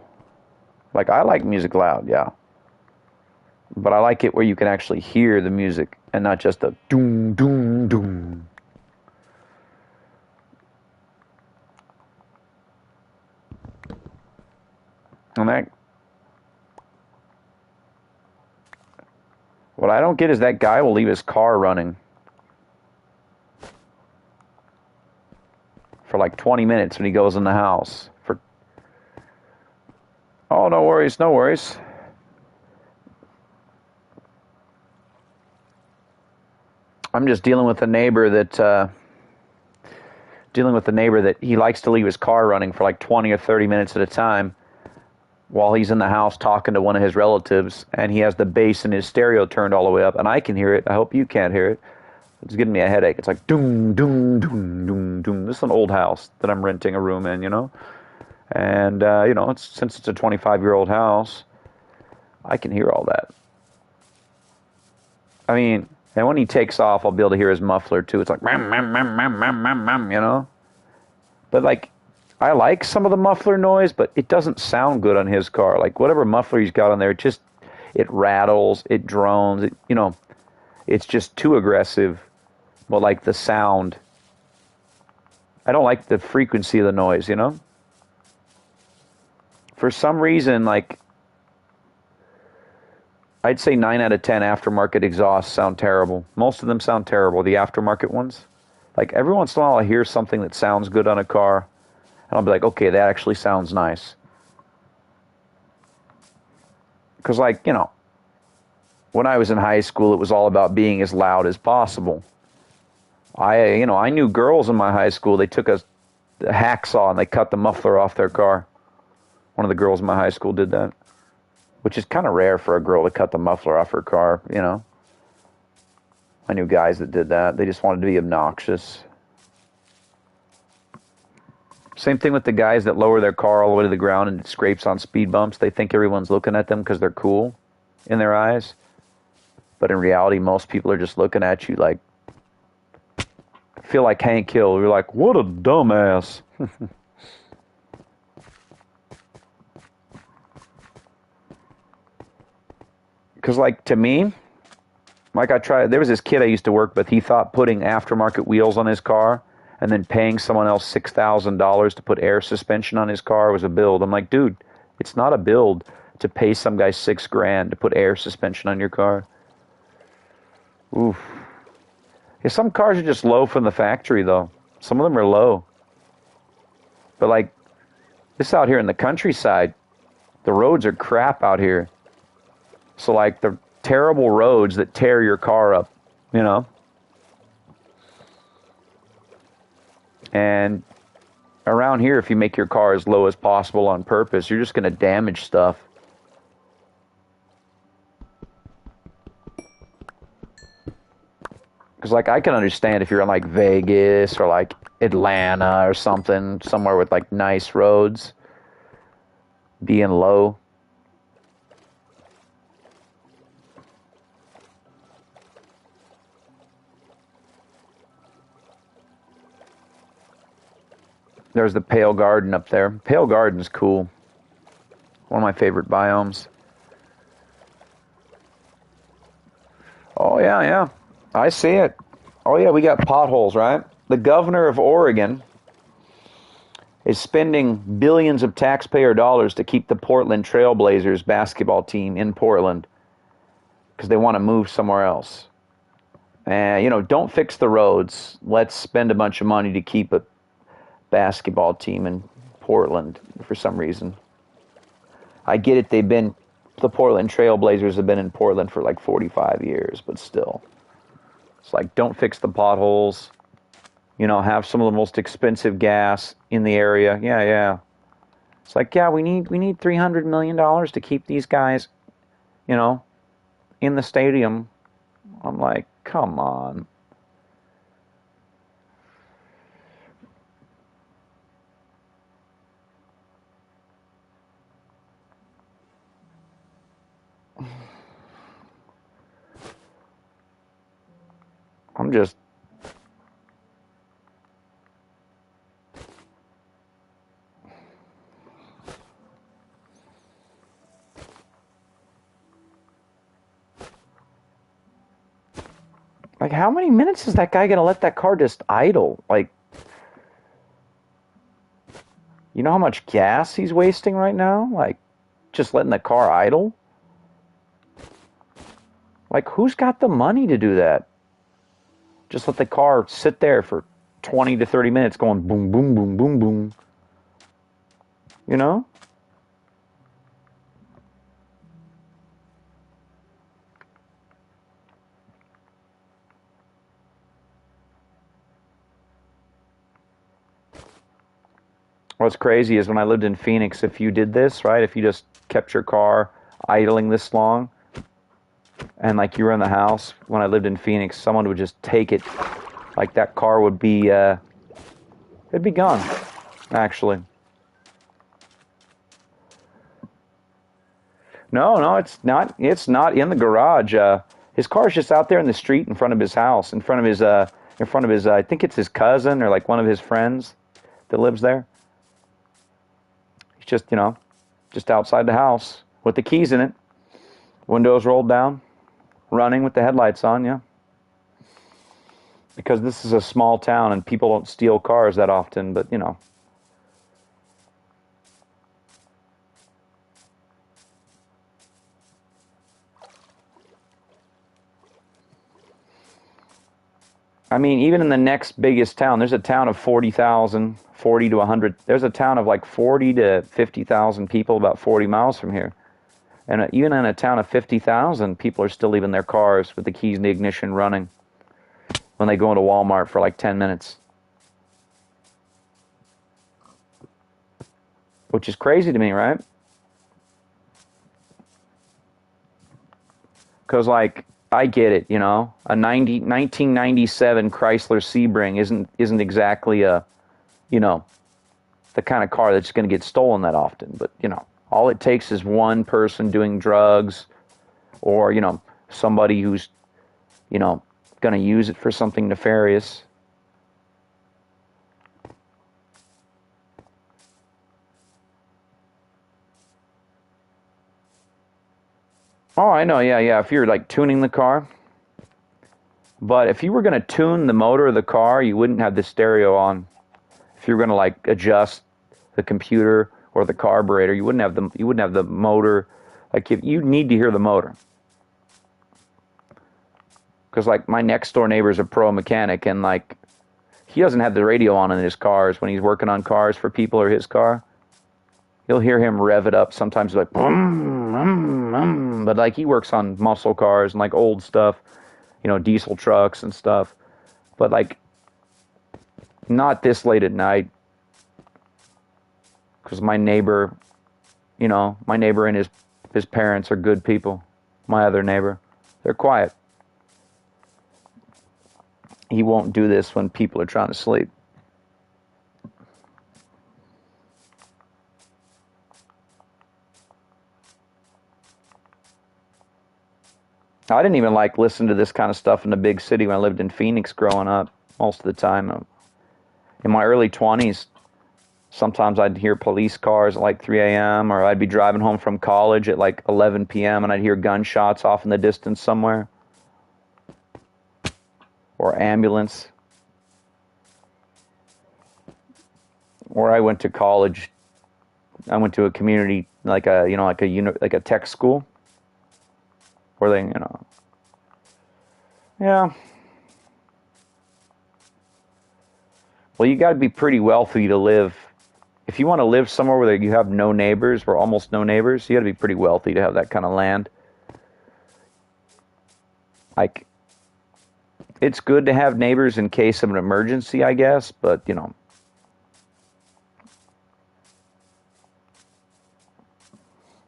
Like, I like music loud, yeah. But I like it where you can actually hear the music and not just a doom, doom, doom. And what I don't get is that guy will leave his car running for like 20 minutes when he goes in the house. Oh, no worries, no worries. I'm just dealing with a neighbor that he likes to leave his car running for like 20 or 30 minutes at a time while he's in the house talking to one of his relatives, and he has the bass in his stereo turned all the way up, and I can hear it. I hope you can't hear it. It's giving me a headache. It's like doom, doom, doom, doom, doom. This is an old house that I'm renting a room in, you know? And, you know, since it's a 25-year-old house, I can hear all that. I mean, and when he takes off, I'll be able to hear his muffler, too. It's like, mam, mam, mam, mam, mam, mam, mam, you know? But, like, I like some of the muffler noise, but it doesn't sound good on his car. Like, whatever muffler he's got on there, it rattles, it drones, you know, it's just too aggressive. But, like, the sound, I don't like the frequency of the noise, you know? For some reason, like, I'd say 9 out of 10 aftermarket exhausts sound terrible. Most of them sound terrible, the aftermarket ones. Like, every once in a while I hear something that sounds good on a car, and I'll be like, okay, that actually sounds nice. Because, like, you know, when I was in high school, it was all about being as loud as possible. I knew girls in my high school, they took a hacksaw and they cut the muffler off their car. One of the girls in my high school did that, which is kind of rare for a girl to cut the muffler off her car, you know. I knew guys that did that. They just wanted to be obnoxious. Same thing with the guys that lower their car all the way to the ground and it scrapes on speed bumps. They think everyone's looking at them because they're cool in their eyes. But in reality, most people are just looking at you like, feel like Hank Hill. You're like, what a dumbass. Because, like, to me, like, there was this kid I used to work with, he thought putting aftermarket wheels on his car and then paying someone else $6,000 to put air suspension on his car was a build. I'm like, dude, it's not a build to pay some guy $6,000 to put air suspension on your car. Oof. Yeah, some cars are just low from the factory, though. Some of them are low. But, like, this out here in the countryside, the roads are crap out here. So, like, the terrible roads that tear your car up, you know? And around here, if you make your car as low as possible on purpose, you're just going to damage stuff. Because, like, I can understand if you're in, like, Vegas or, like, Atlanta or something, somewhere with, like, nice roads. being low. There's the Pale Garden up there. Pale Garden's cool. One of my favorite biomes. Oh, yeah, yeah. I see it. Oh, yeah, we got potholes, right? The governor of Oregon is spending billions of taxpayer dollars to keep the Portland Trailblazers basketball team in Portland because they want to move somewhere else. And, you know, don't fix the roads. Let's spend a bunch of money to keep a basketball team in Portland for some reason. I get it. The Portland Trailblazers have been in Portland for like 45 years, but still. It's like, don't fix the potholes. You know, have some of the most expensive gas in the area. Yeah, yeah. It's like, yeah, we need $300 million to keep these guys, you know, in the stadium. I'm like, come on. I'm just... Like, how many minutes is that guy going to let that car just idle? Like, you know how much gas he's wasting right now? Like, just letting the car idle? Like, who's got the money to do that? Just let the car sit there for 20 to 30 minutes going boom, boom, boom, boom, boom. You know? What's crazy is when I lived in Phoenix, if you did this, right, if you just kept your car idling this long, and like you were in the house, when I lived in Phoenix, someone would just take it, like that car would be, it'd be gone, actually. No, it's not in the garage. His car's just out there in the street in front of his house, in front of his, I think it's his cousin or like one of his friends that lives there. He's just, you know, just outside the house with the keys in it, windows rolled down, running with the headlights on, yeah. Because this is a small town and people don't steal cars that often, but, you know. I mean, even in the next biggest town, there's a town of 40,000, 40 to 100. There's a town of like 40 to 50,000 people about 40 miles from here. And even in a town of 50,000, people are still leaving their cars with the keys in the ignition running when they go into Walmart for like 10 minutes. Which is crazy to me, right? Because, like, I get it, you know. A 1997 Chrysler Sebring isn't exactly a, you know, the kind of car that's going to get stolen that often. But, you know, all it takes is one person doing drugs or, you know, somebody who's, you know, going to use it for something nefarious. Oh, I know, yeah, yeah. If you're like tuning the car. But if you were going to tune the motor of the car, you wouldn't have the stereo on. If you were going to like adjust the computer or the carburetor, you wouldn't have the motor. Like if you need to hear the motor. Because like my next door neighbor is a pro mechanic and like he doesn't have the radio on in his cars when he's working on cars for people or his car. You'll hear him rev it up sometimes like boom, boom, boom. But like he works on muscle cars and like old stuff, you know, diesel trucks and stuff. But like not this late at night. Because my neighbor, you know, my neighbor and his parents are good people. My other neighbor, they're quiet. He won't do this when people are trying to sleep. I didn't even like listen to this kind of stuff in the big city when I lived in Phoenix growing up most of the time. In my early 20s, sometimes I'd hear police cars at like 3 a.m. or I'd be driving home from college at like 11 p.m. and I'd hear gunshots off in the distance somewhere. Or ambulance. Or I went to college. I went to a community like a tech school where they, yeah. Well, you got to be pretty wealthy to live. If you want to live somewhere where you have no neighbors, or almost no neighbors, you got to be pretty wealthy to have that kind of land. Like, it's good to have neighbors in case of an emergency, I guess, but,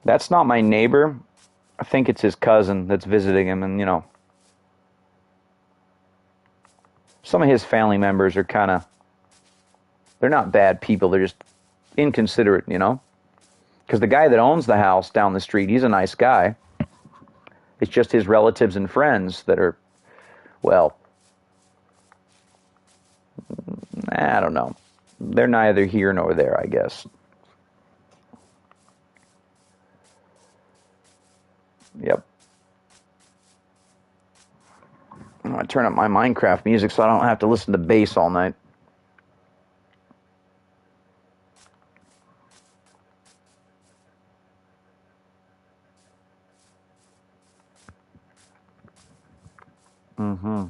that's not my neighbor. I think it's his cousin that's visiting him, and, some of his family members are kind of, they're not bad people, they're just inconsiderate, Because the guy that owns the house down the street, he's a nice guy. It's just his relatives and friends that are, well, I don't know. They're neither here nor there, I guess. Yep. I'm going to turn up my Minecraft music so I don't have to listen to bass all night. Mm-hmm.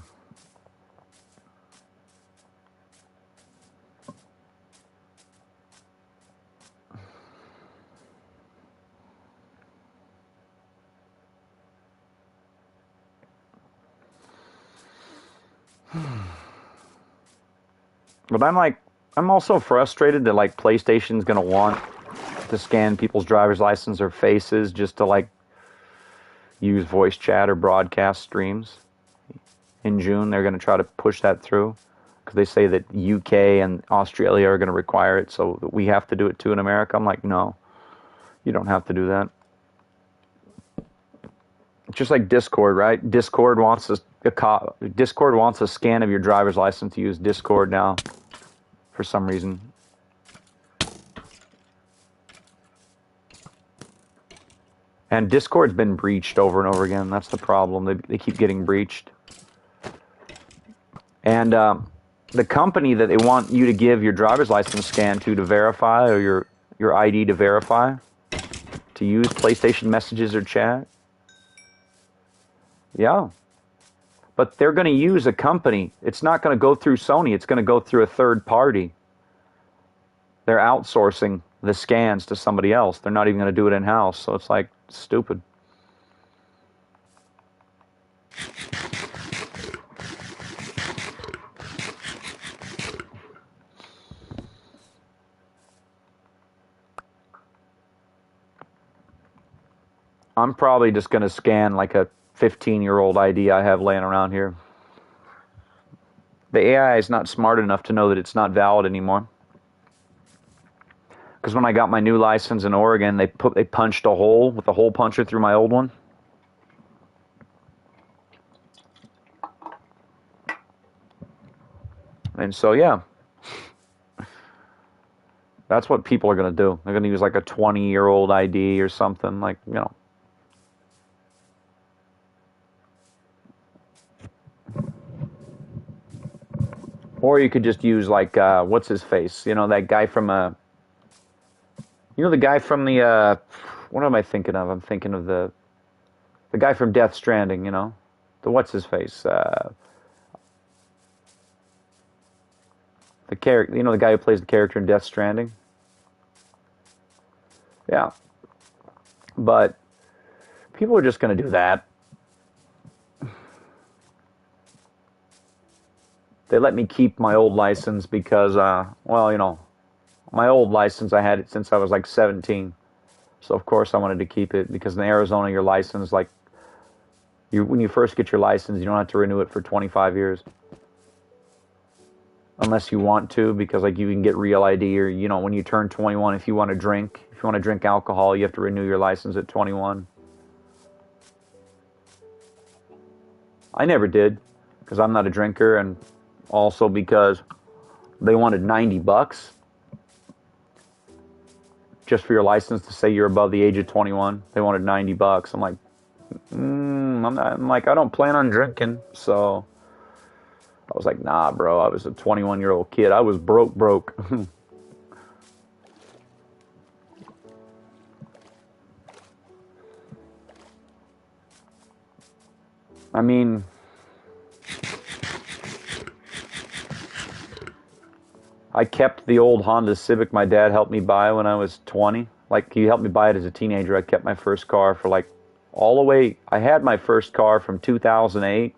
But I'm also frustrated that like PlayStation's gonna want to scan people's driver's license or faces just to like use voice chat or broadcast streams. In June, they're gonna try to push that through because they say that UK and Australia are gonna require it, so we have to do it too in America. I'm like, no, you don't have to do that. It's just like Discord, right? Discord wants a scan of your driver's license to use Discord now. For some reason. And Discord's been breached over and over again. That's the problem. They keep getting breached. And the company that they want you to give your driver's license scan to verify, or your ID to verify, to use PlayStation messages or chat. Yeah. But they're going to use a company. It's not going to go through Sony. It's going to go through a third party. They're outsourcing the scans to somebody else. They're not even going to do it in-house. So it's like stupid. I'm probably just going to scan like a 15-year-old ID I have laying around here. The AI is not smart enough to know that it's not valid anymore. Because when I got my new license in Oregon, they punched a hole with a hole puncher through my old one. And so, yeah. That's what people are going to do. They're going to use like a 20-year-old ID or something, like, Or you could just use like, what's his face? That guy from, the guy from the, what am I thinking of? I'm thinking of the guy from Death Stranding, the what's his face? The character, the guy who plays the character in Death Stranding? Yeah. But people are just going to do that. They let me keep my old license because, my old license, I had it since I was like 17. So, of course, I wanted to keep it because in Arizona, your license, like, when you first get your license, you don't have to renew it for 25 years. Unless you want to, because, like, you can get real ID or, when you turn 21, if you want to drink alcohol, you have to renew your license at 21. I never did because I'm not a drinker, and also because they wanted $90 just for your license to say you're above the age of 21. They wanted $90. I'm like, I'm like, I don't plan on drinking, so I was like, nah, bro. I was a 21-year-old kid. I was broke. I mean, I kept the old Honda Civic my dad helped me buy when I was 20. Like, he helped me buy it as a teenager. I kept my first car for like all the way. I had my first car from 2008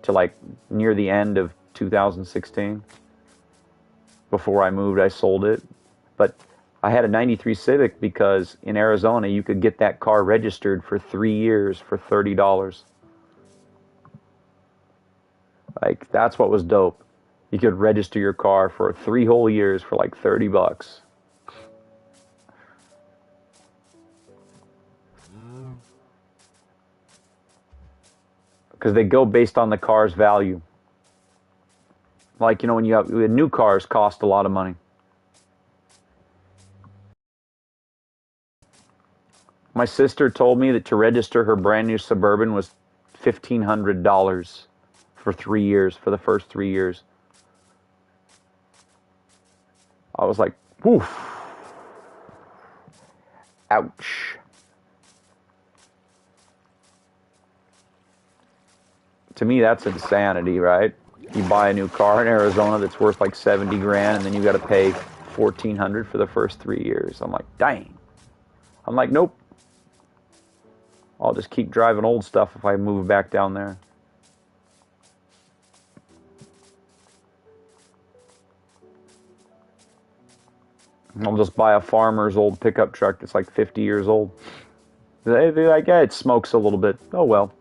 to like near the end of 2016. Before I moved, I sold it. But I had a 93 Civic because in Arizona, you could get that car registered for 3 years for $30. Like, that's what was dope. You could register your car for 3 whole years for like $30. Because they go based on the car's value. Like, you know, when new cars cost a lot of money. My sister told me that to register her brand new Suburban was $1,500 for 3 years, for the first 3 years. I was like, woof. Ouch. To me, that's insanity, right? You buy a new car in Arizona that's worth like 70 grand, and then you got to pay 1,400 for the first 3 years. I'm like, dang. I'm like, nope. I'll just keep driving old stuff if I move back down there. I'll just buy a farmer's old pickup truck that's like 50 years old. They're like, yeah, it smokes a little bit. Oh, well.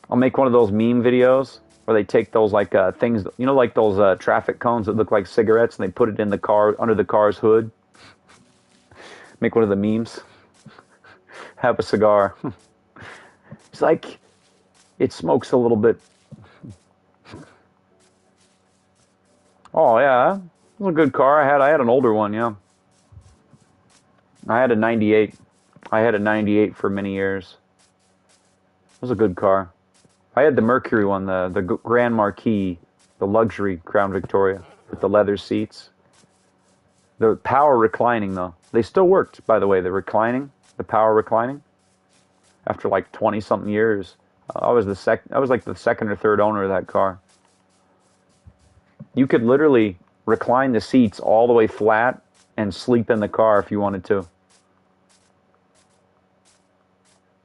I'll make one of those meme videos where they take those like things, you know, like those traffic cones that look like cigarettes, and they put it in the car, under the car's hood. Make one of the memes. Have a cigar. It's like, it smokes a little bit. Oh yeah, it was a good car. I had an older one, yeah. I had a 98. I had a 98 for many years. It was a good car. I had the Mercury one, the Grand Marquis, the luxury Crown Victoria with the leather seats. The power reclining though. They still worked, by the way, the power reclining. After like 20 something years. I was like the second or third owner of that car. You could literally recline the seats all the way flat and sleep in the car if you wanted to.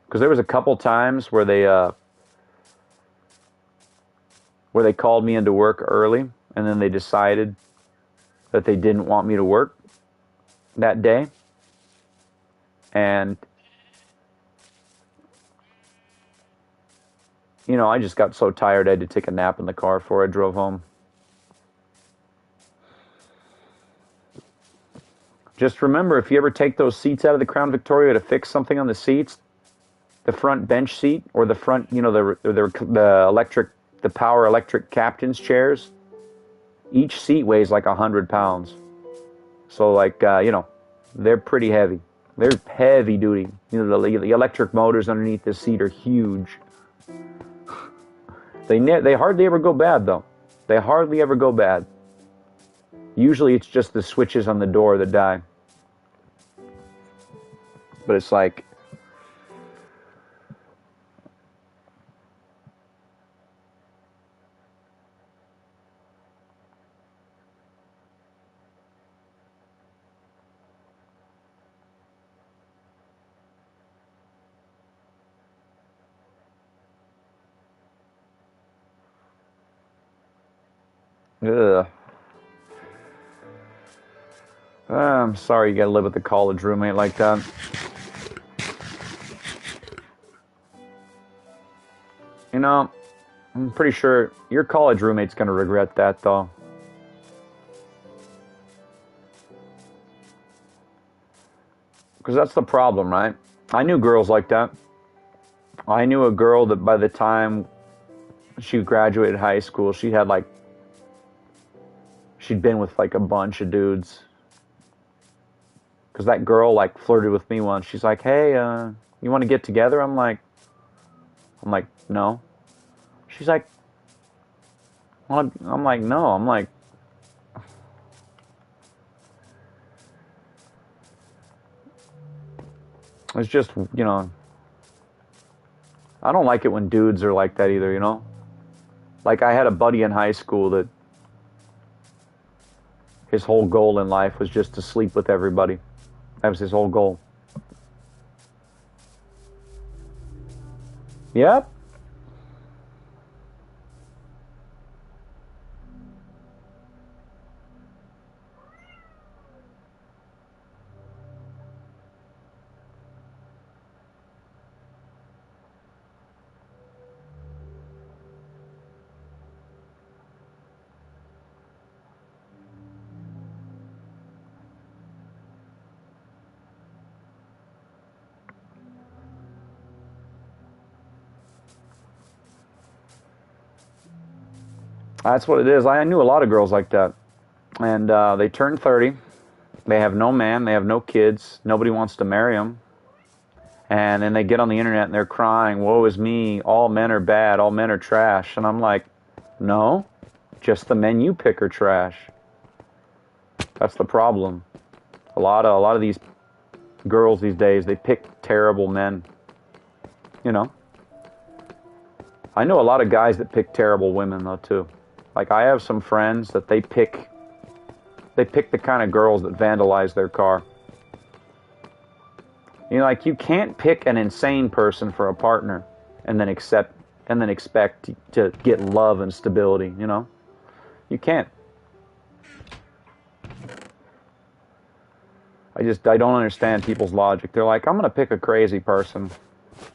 Because there was a couple times where they called me into work early, and then they decided that they didn't want me to work that day. And, you know, I just got so tired I had to take a nap in the car before I drove home. Just remember, if you ever take those seats out of the Crown Victoria to fix something on the seats, the front bench seat or the front, you know, the power electric captain's chairs, each seat weighs like 100 pounds. So like, you know, they're pretty heavy. They're heavy duty. You know, the electric motors underneath the seat are huge. They hardly ever go bad though. They hardly ever go bad. Usually it's just the switches on the door that die. But it's like, ugh. I'm sorry you gotta live with a college roommate like that. You know, I'm pretty sure your college roommate's gonna regret that though. Because that's the problem, right? I knew girls like that. I knew a girl that by the time she graduated high school, she had like, she'd been with like a bunch of dudes. Because that girl like flirted with me once. She's like, hey, you want to get together? I'm like, no. She's like, well, I'm like, no. I'm like, it's just, I don't like it when dudes are like that either, Like I had a buddy in high school that his whole goal in life was just to sleep with everybody. That was his whole goal. Yep. That's what it is. I knew a lot of girls like that. And they turn 30. They have no man. They have no kids. Nobody wants to marry them. And then they get on the internet and they're crying, woe is me. All men are bad. All men are trash. And I'm like, no, just the men you pick are trash. That's the problem. A lot of these girls these days, they pick terrible men. I know a lot of guys that pick terrible women though too. Like I have some friends that they pick the kind of girls that vandalize their car. Like you can't pick an insane person for a partner and then expect to get love and stability, You can't. I don't understand people's logic. They're like, I'm going to pick a crazy person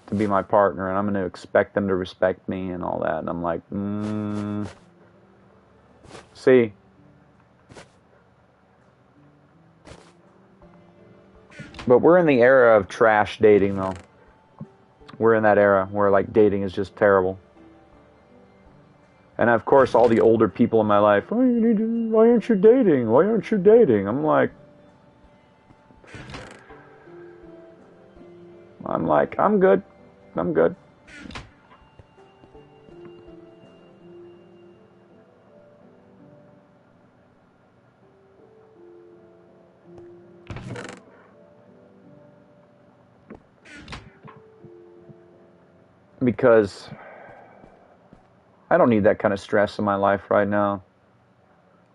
to be my partner and I'm going to expect them to respect me and all that. And I'm like, see, but we're in the era of trash dating though. We're in that era where like dating is just terrible. And of course all the older people in my life, why aren't you dating? Why aren't you dating? I'm like, I'm good. I'm good. Because I don't need that kind of stress in my life right now.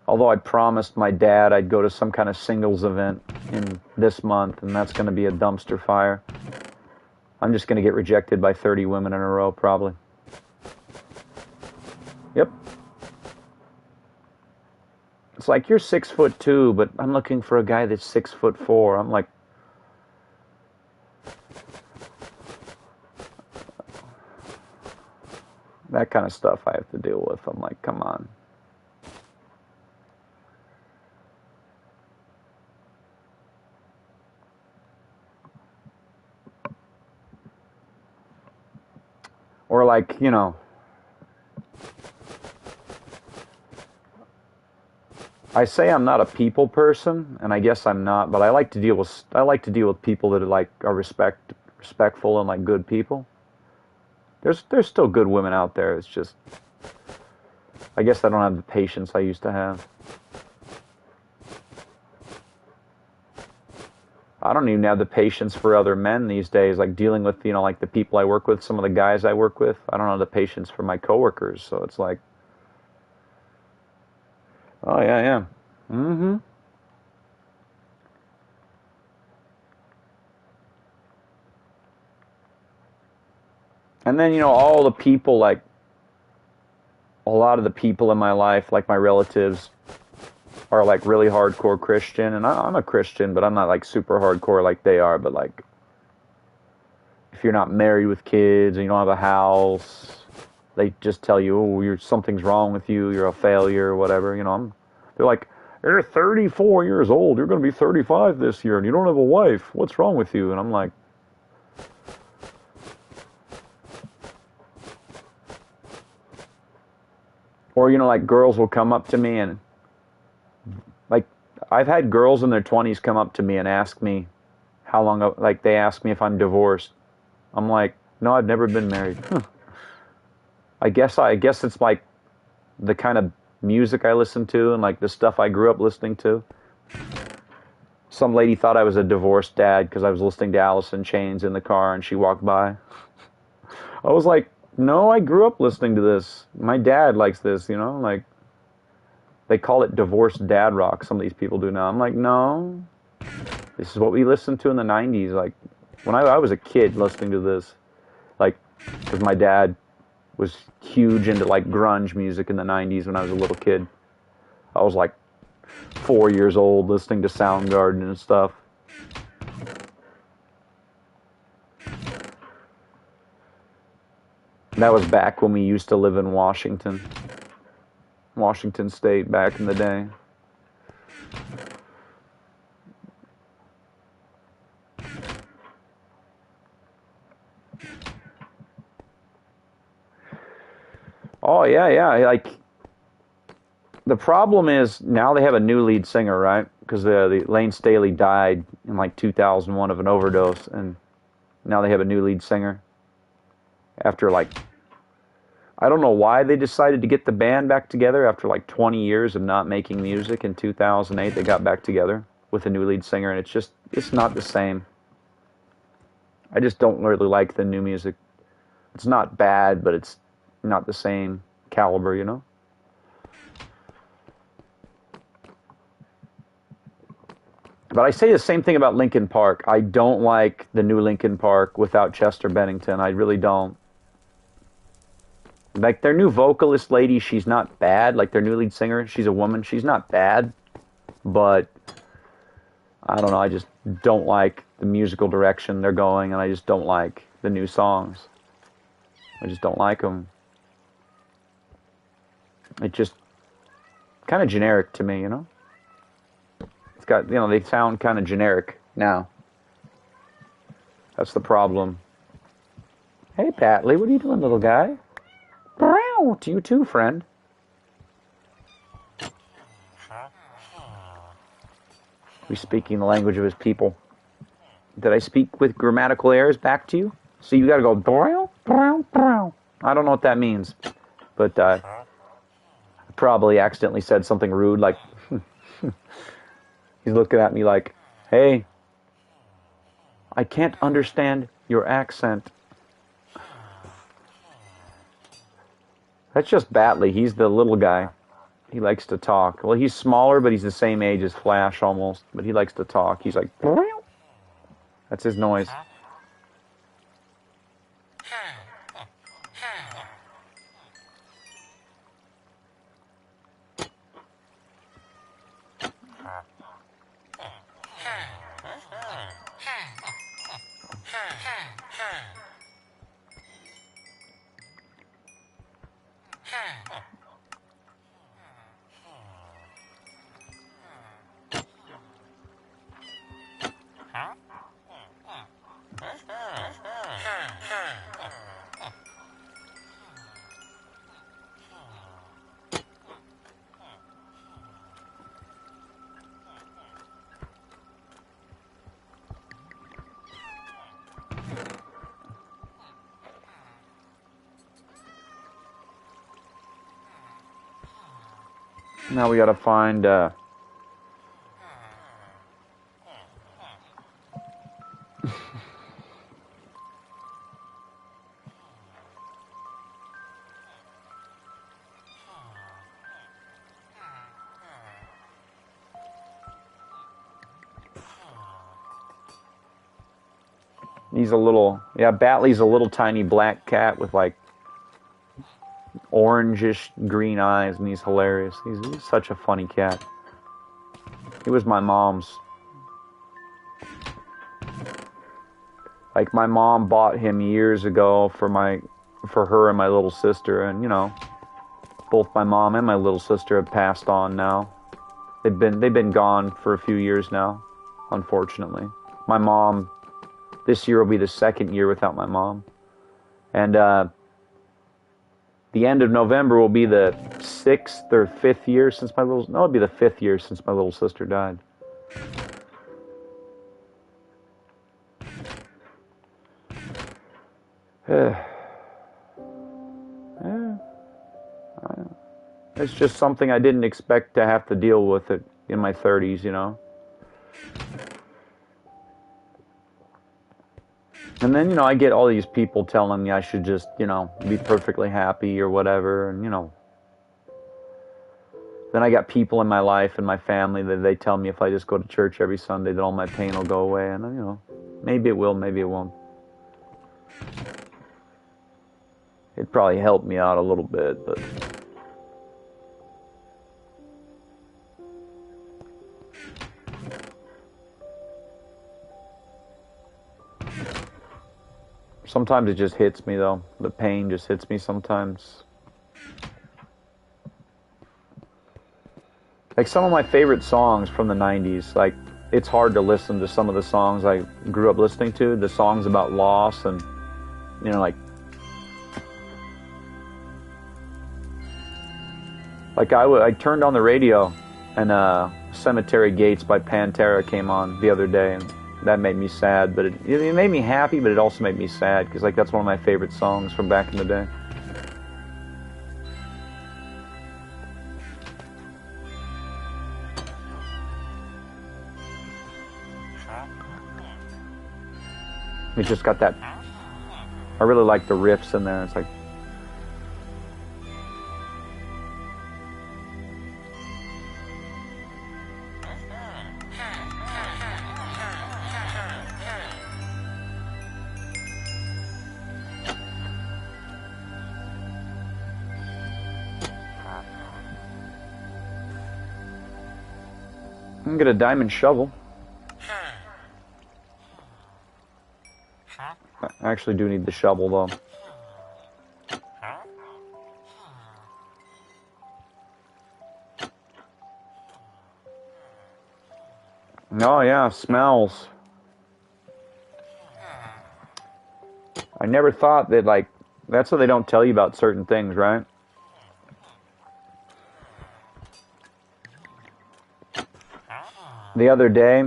Although I promised my dad I'd go to some kind of singles event in this month, and that's going to be a dumpster fire. I'm just going to get rejected by 30 women in a row, probably. Yep. It's like, you're 6'2", but I'm looking for a guy that's 6'4". I'm like, that kind of stuff I have to deal with. I'm like, come on. Or like, I say I'm not a people person, and I guess I'm not, but I like to deal with people that are respectful and like good people. There's still good women out there. It's just, I guess I don't have the patience I used to have. I don't even have the patience for other men these days, like dealing with, like the people I work with, some of the guys I work with. I don't have the patience for my coworkers, so it's like, oh yeah. Mm-hmm. And then, all the people, like, a lot of the people in my life, like my relatives, are like really hardcore Christian, and I'm a Christian, but I'm not like super hardcore like they are. But like, if you're not married with kids and you don't have a house, they just tell you, oh, something's wrong with you, you're a failure, or whatever. They're like, You're 34 years old. You're going to be 35 this year, and you don't have a wife. What's wrong with you? And I'm like, or, you know, like girls will come up to me and, like, I've had girls in their 20s come up to me and ask me how long, like, they ask me if I'm divorced. I'm like, no, I've never been married. I guess it's like the kind of music I listen to and like the stuff I grew up listening to. Some lady thought I was a divorced dad because I was listening to Alice in Chains in the car and she walked by. I was like, no, I grew up listening to this. My dad likes this, you know, like they call it divorced dad rock. Some of these people do now. I'm like, no, this is what we listened to in the 90s. Like when I was a kid listening to this, like, because my dad was huge into like grunge music in the 90s when I was a little kid. I was like 4 years old listening to Soundgarden and stuff. That was back when we used to live in Washington State back in the day. Oh, yeah. Like, the problem is now they have a new lead singer, right? Because the Lane Staley died in like 2001 of an overdose, and now they have a new lead singer. After like, I don't know why they decided to get the band back together after like 20 years of not making music. In 2008, they got back together with a new lead singer, and it's not the same. I just don't really like the new music. It's not bad, but it's not the same caliber, you know? But I say the same thing about Linkin Park. I don't like the new Linkin Park without Chester Bennington. I really don't. Like, their new vocalist lady, she's not bad. Like, their new lead singer, she's a woman. She's not bad. But, I don't know, I just don't like the musical direction they're going, and I just don't like the new songs. I just don't like them. It's just kind of generic to me, you know? It's got, you know, they sound kind of generic now. That's the problem. Hey, Patley, what are you doing, little guy? To you too, friend. He's speaking the language of his people. Did I speak with grammatical errors back to you? So you gotta go, I don't know what that means. But I probably accidentally said something rude, like, he's looking at me like, hey, I can't understand your accent. That's just Batley. He's the little guy. He likes to talk. Well, he's smaller, but he's the same age as Flash almost. But he likes to talk. He's like, that's his noise. Now we gotta find, he's a little, yeah, Batley's a little tiny black cat with like orangish green eyes, and he's hilarious. He's such a funny cat. He was my mom's. Like, my mom bought him years ago for her and my little sister, and you know, both my mom and my little sister have passed on now. They've been gone for a few years now, unfortunately. My mom, this year will be the second year without my mom. And the end of November will be the 6th or 5th year since my little... No, it'll be the 5th year since my little sister died. It's just something I didn't expect to have to deal with it in my 30s, you know. And then, you know, I get all these people telling me I should just, you know, be perfectly happy or whatever, and, you know. Then I got people in my life and my family that they tell me if I just go to church every Sunday that all my pain will go away, and, you know, maybe it will, maybe it won't. It'd probably help me out a little bit, but... Sometimes it just hits me, though. The pain just hits me sometimes. Like some of my favorite songs from the 90s, like, it's hard to listen to some of the songs I grew up listening to. The songs about loss and, you know, like I turned on the radio and Cemetery Gates by Pantera came on the other day, and that made me sad, but it made me happy, but it also made me sad, because like that's one of my favorite songs from back in the day. It just got that, I really like the riffs in there. It's like, I'm gonna get a diamond shovel. I actually do need the shovel, though. Oh, yeah, smells. I never thought that, like, that's what they don't tell you about certain things, right? The other day,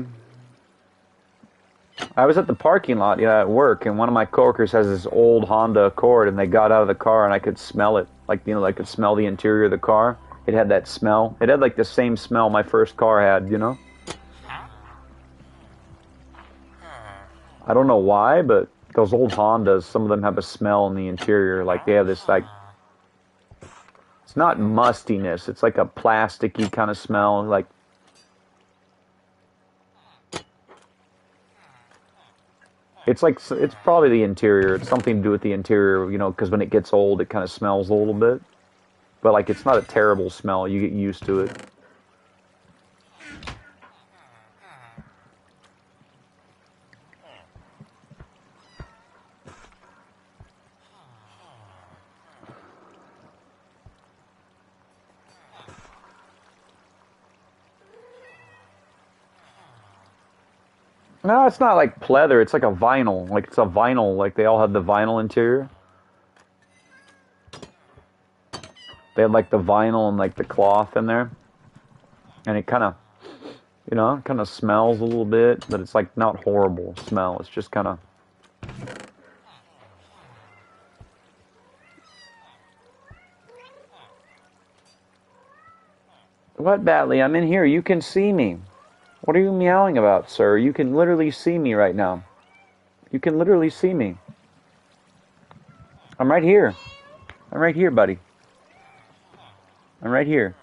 I was at the parking lot, you know, at work, and one of my coworkers has this old Honda Accord, and they got out of the car, and I could smell it. Like, you know, I could smell the interior of the car. It had that smell. It had, like, the same smell my first car had, you know? I don't know why, but those old Hondas, some of them have a smell in the interior. Like, they have this, like, it's not mustiness. It's like a plasticky kind of smell, like, it's probably the interior. It's something to do with the interior, you know, because when it gets old, it kind of smells a little bit. But, like, it's not a terrible smell. You get used to it. No, it's not like pleather. It's like a vinyl. Like, it's a vinyl. Like, they all have the vinyl interior. They had, like, the vinyl and, like, the cloth in there. And it kind of, you know, kind of smells a little bit. But it's, like, not horrible smell. It's just kind of... What, Batley? I'm in here. You can see me. What are you meowing about, sir? You can literally see me right now. You can literally see me. I'm right here. I'm right here, buddy. I'm right here.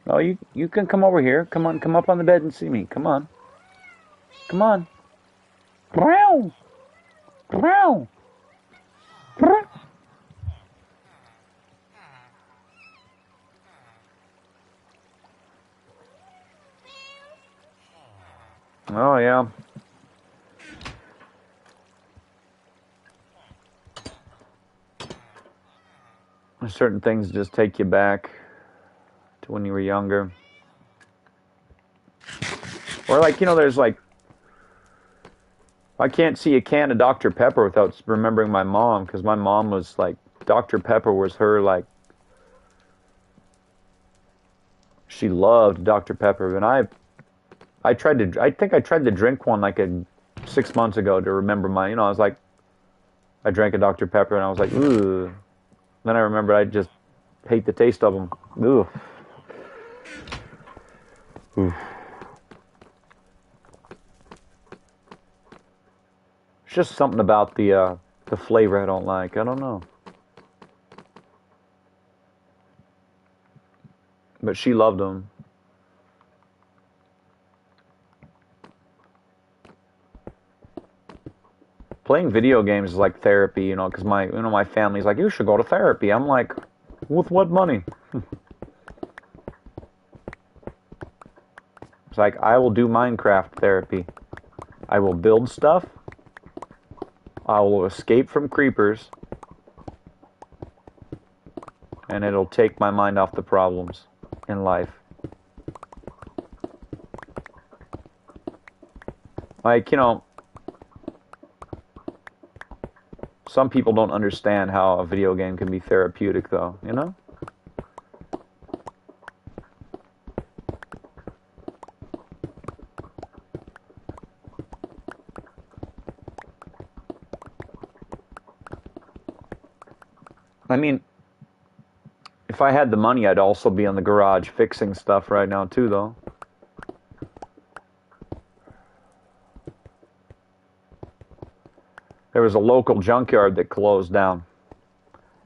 Oh, you can come over here. Come on, come up on the bed and see me. Come on. Come on. Meow. Meow. Oh, yeah. Certain things just take you back to when you were younger. Or like, you know, there's like, I can't see a can of Dr. Pepper without remembering my mom, because my mom was like, Dr. Pepper was her, like, she loved Dr. Pepper. And I think I tried to drink one like 6 months ago to remember my, you know, I was like, I drank a Dr. Pepper and I was like, ooh. Then I remember I just hate the taste of them. Ooh. Ooh. It's just something about the flavor I don't like. I don't know. But she loved them. Playing video games is like therapy, you know, because my family's like, you should go to therapy. I'm like, with what money? It's like, I will do Minecraft therapy. I will build stuff. I will escape from creepers. And it'll take my mind off the problems in life. Like, you know, some people don't understand how a video game can be therapeutic, though, you know? I mean, if I had the money, I'd also be in the garage fixing stuff right now, too, though. There was a local junkyard that closed down.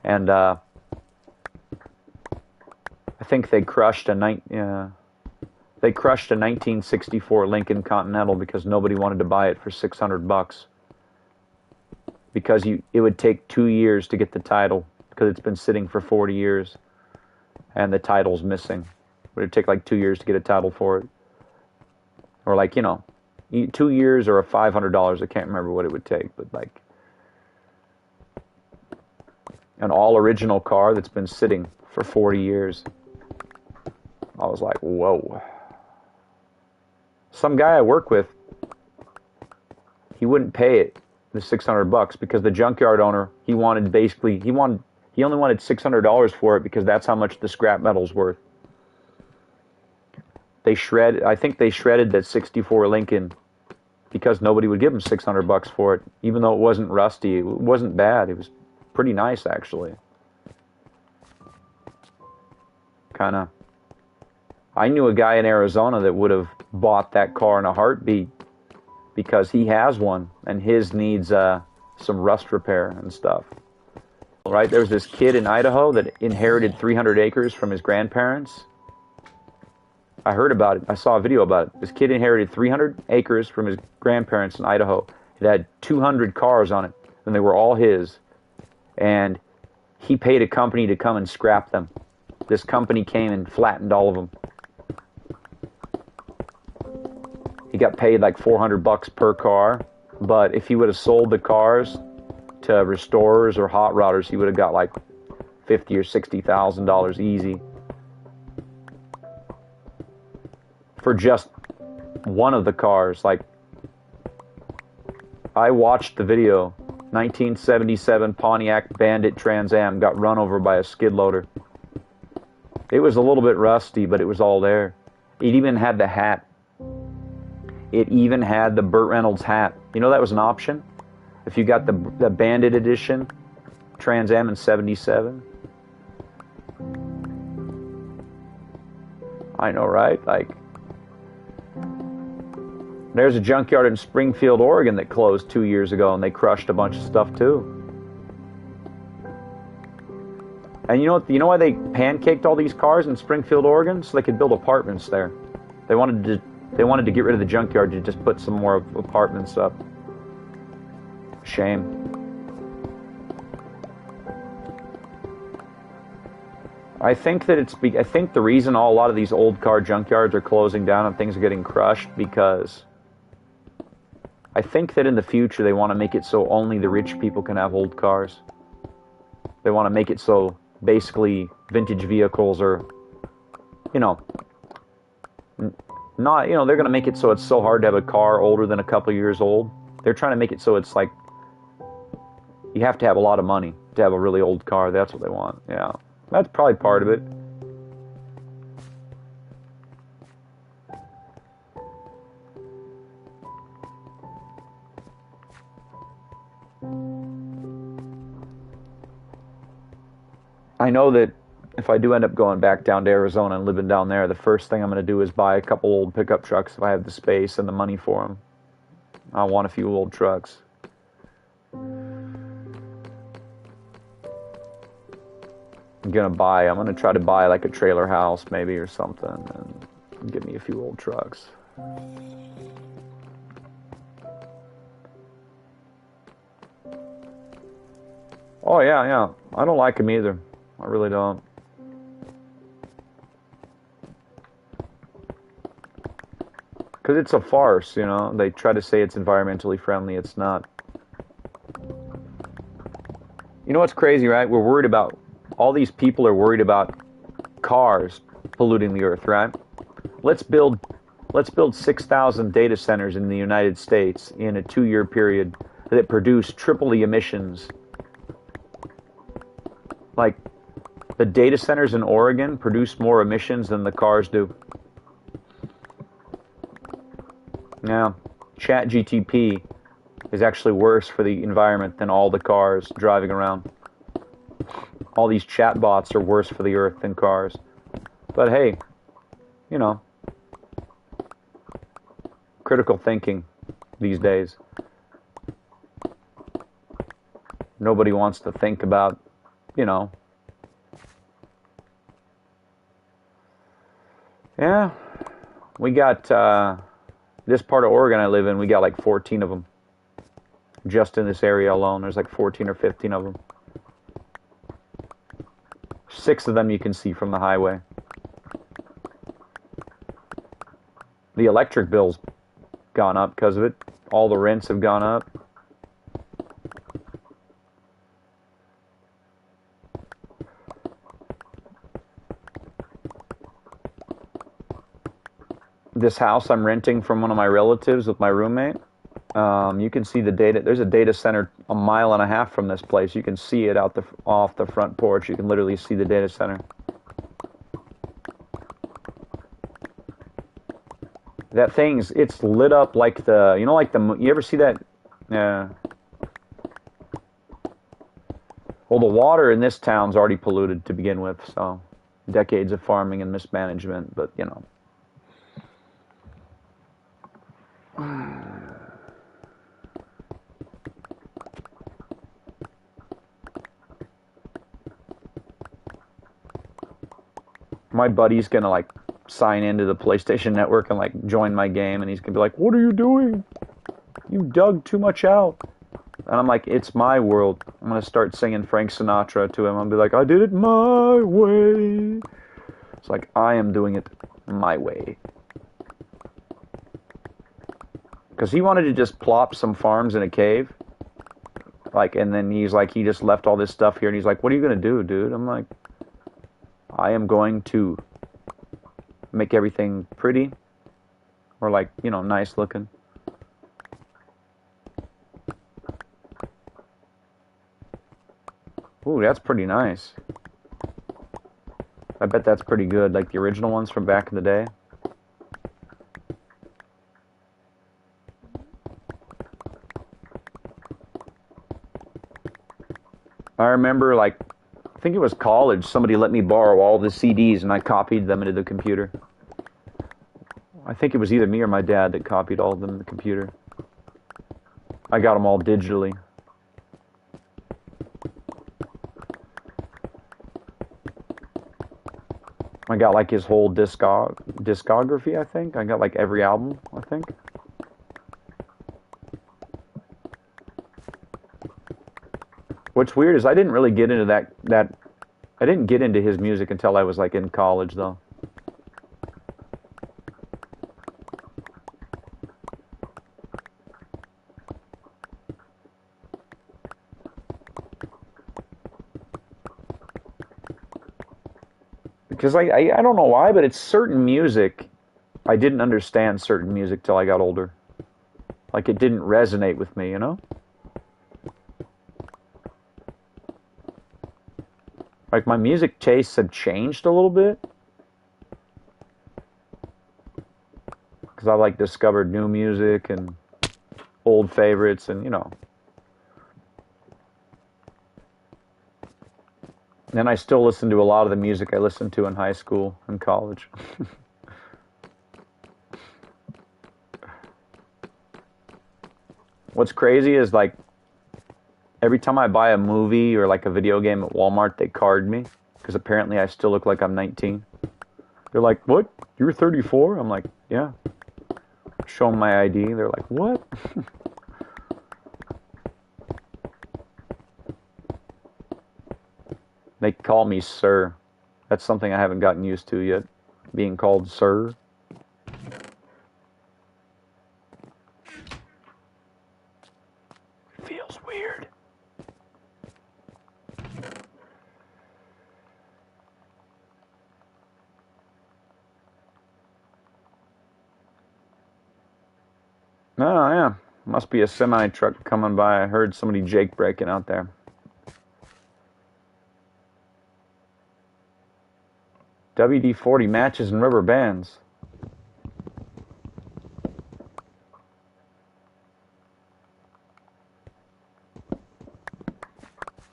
And I think they crushed a 1964 Lincoln Continental because nobody wanted to buy it for $600. Because it would take 2 years to get the title, because it's been sitting for 40 years and the title's missing. It would take like 2 years to get a title for it. Or like, you know, 2 years or $500. I can't remember what it would take, but like an all original car that's been sitting for 40 years. I was like, whoa. Some guy I work with, he wouldn't pay it the $600 because the junkyard owner, he only wanted $600 for it because that's how much the scrap metal's worth. I think they shredded that 64 Lincoln because nobody would give them $600 for it, even though it wasn't rusty. It wasn't bad. It was pretty nice, actually. I knew a guy in Arizona that would have bought that car in a heartbeat because he has one and his needs some rust repair and stuff. Right? There was this kid in Idaho that inherited 300 acres from his grandparents. I heard about it. I saw a video about it. This kid inherited 300 acres from his grandparents in Idaho. It had 200 cars on it, and they were all his. And he paid a company to come and scrap them. This company came and flattened all of them. He got paid like $400 per car, but if he would have sold the cars to restorers or hot rodders, he would have got like $50,000 or $60,000 easy for just one of the cars. Like, I watched the video. 1977 Pontiac Bandit Trans Am got run over by a skid loader. It was a little bit rusty, but it was all there. It even had the hat. It even had the Burt Reynolds hat. You know that was an option? If you got the Bandit Edition Trans Am in 77. I know, right? Like, there's a junkyard in Springfield, Oregon that closed 2 years ago, and they crushed a bunch of stuff too. And you know why they pancaked all these cars in Springfield, Oregon? So they could build apartments there. They wanted to get rid of the junkyard to just put some more apartments up. Shame. I think the reason a lot of these old car junkyards are closing down and things are getting crushed because I think that in the future they want to make it so only the rich people can have old cars. They want to make it so basically vintage vehicles are, you know, Not, they're going to make it so it's so hard to have a car older than a couple years old. They're trying to make it so it's like you have to have a lot of money to have a really old car. That's what they want. Yeah. That's probably part of it. I know that if I do end up going back down to Arizona and living down there, the first thing I'm going to do is buy a couple old pickup trucks if I have the space and the money for them. I want a few old trucks. I'm going to try to buy like a trailer house maybe or something and get me a few old trucks. Oh, yeah. I don't like them either. I really don't. Because it's a farce, They try to say it's environmentally friendly. It's not. You know what's crazy, right? We're worried about, all these people are worried about cars polluting the earth, right? Let's build 6,000 data centers in the United States in a 2-year period that produce triple the emissions. Like, the data centers in Oregon produce more emissions than the cars do. Yeah, ChatGTP is actually worse for the environment than all the cars driving around. All these chatbots are worse for the earth than cars. But hey, critical thinking these days. Nobody wants to think about, Yeah, we got, this part of Oregon I live in, we got like 14 of them. Just in this area alone, there's like 14 or 15 of them. 6 of them you can see from the highway. The electric bill's gone up because of it. All the rents have gone up. This house I'm renting from one of my relatives with my roommate, you can see the data. There's a data center a mile and a half from this place. You can see it off the front porch. You can literally see the data center. That it's lit up like you ever see that? Yeah. Well, the water in this town's already polluted to begin with, so decades of farming and mismanagement, but my buddy's gonna like sign into the PlayStation Network and like join my game, and he's gonna be like, "What are you doing? You dug too much out." And I'm like, "It's my world." I'm gonna start singing Frank Sinatra to him. I'll be like, "I did it my way." It's like, I am doing it my way. Because he wanted to just plop some farms in a cave. And then he's like, he just left all this stuff here, and he's like, "What are you gonna do, dude?" I'm like, I am going to make everything pretty, or nice looking. Ooh, that's pretty nice. I bet that's pretty good, like the original ones from back in the day. I remember, I think it was college, somebody let me borrow all the CDs and I copied them into the computer. I think it was either me or my dad that copied all of them in the computer. I got them all digitally. I got his whole discography, I think. I got every album, I think. What's weird is I didn't really get into that I didn't get into his music until I was in college, though. Because I don't know why, but it's certain music I didn't understand certain music till I got older. Like, it didn't resonate with me, you know? Like, my music tastes have changed a little bit. Because I, like, discovered new music and old favorites and, you know. And I still listen to a lot of the music I listened to in high school and college. What's crazy is, like, every time I buy a movie or, like, a video game at Walmart, they card me. Because apparently I still look like I'm 19. They're like, what? You're 34? I'm like, yeah. Show them my ID. They're like, what? They call me sir. That's something I haven't gotten used to yet. Being called sir. Feels weird. Oh, yeah. Must be a semi truck coming by. I heard somebody Jake breaking out there. WD-40 matches and rubber bands.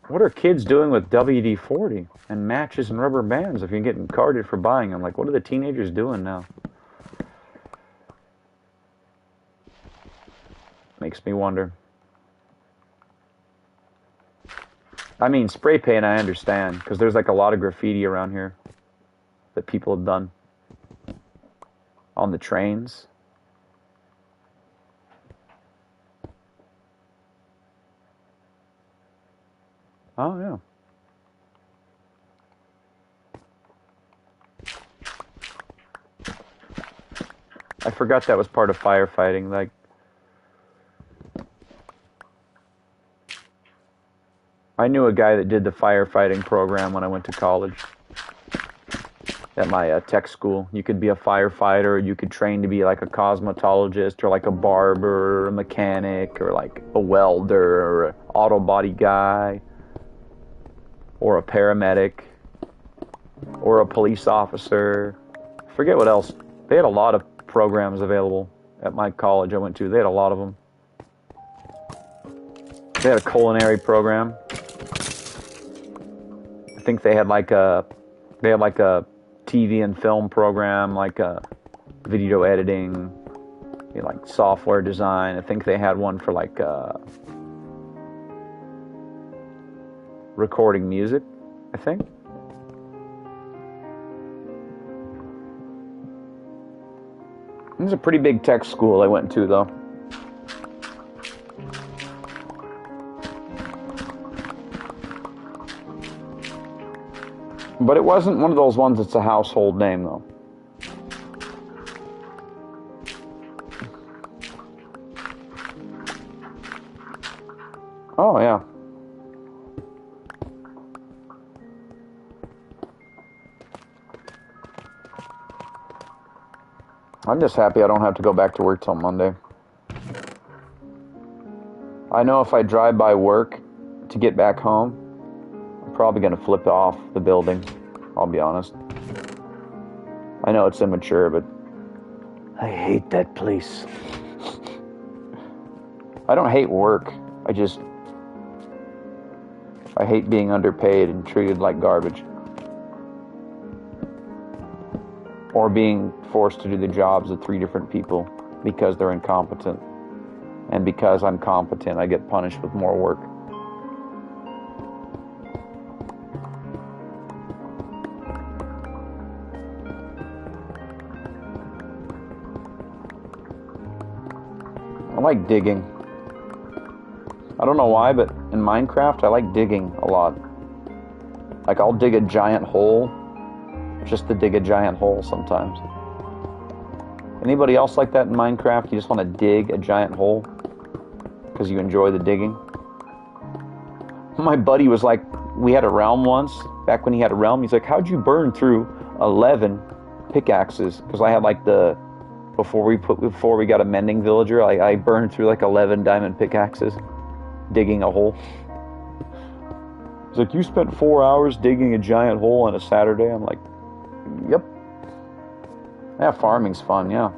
What are kids doing with WD-40 and matches and rubber bands if you're getting carded for buying them? Like, what are the teenagers doing now? Makes me wonder. I mean, spray paint I understand, because there's like a lot of graffiti around here that people have done on the trains. Oh, yeah. I forgot that was part of firefighting. Like, I knew a guy that did the firefighting program when I went to college. At my tech school. You could be a firefighter, or you could train to be like a cosmetologist, or like a barber, or a mechanic, or like a welder, or an auto body guy, or a paramedic, or a police officer. Forget what else. They had a lot of programs available at my college I went to. They had a lot of them. They had a culinary program. I think they had like a TV and film program, like video editing, you know, like software design. I think they had one for like recording music, I think. It was a pretty big tech school I went to, though. But it wasn't one of those ones that's a household name, though. Oh, yeah. I'm just happy I don't have to go back to work till Monday. I know if I drive by work to get back home, I'm probably going to flip off the building, I'll be honest. I know it's immature, but I hate that place. I don't hate work. I hate being underpaid and treated like garbage. Or being forced to do the jobs of 3 different people because they're incompetent. And because I'm competent, I get punished with more work. I like digging. I don't know why, but in Minecraft, I like digging a lot. Like, I'll dig a giant hole just to dig a giant hole sometimes. Anybody else like that in Minecraft? You just want to dig a giant hole because you enjoy the digging? My buddy was like, we had a realm once, back when he had a realm, he's like, how'd you burn through 11 pickaxes? Because I had like the before we got a mending villager, I burned through like 11 diamond pickaxes digging a hole. It's like, you spent 4 hours digging a giant hole on a Saturday? I'm like, yep. Yeah, farming's fun, yeah.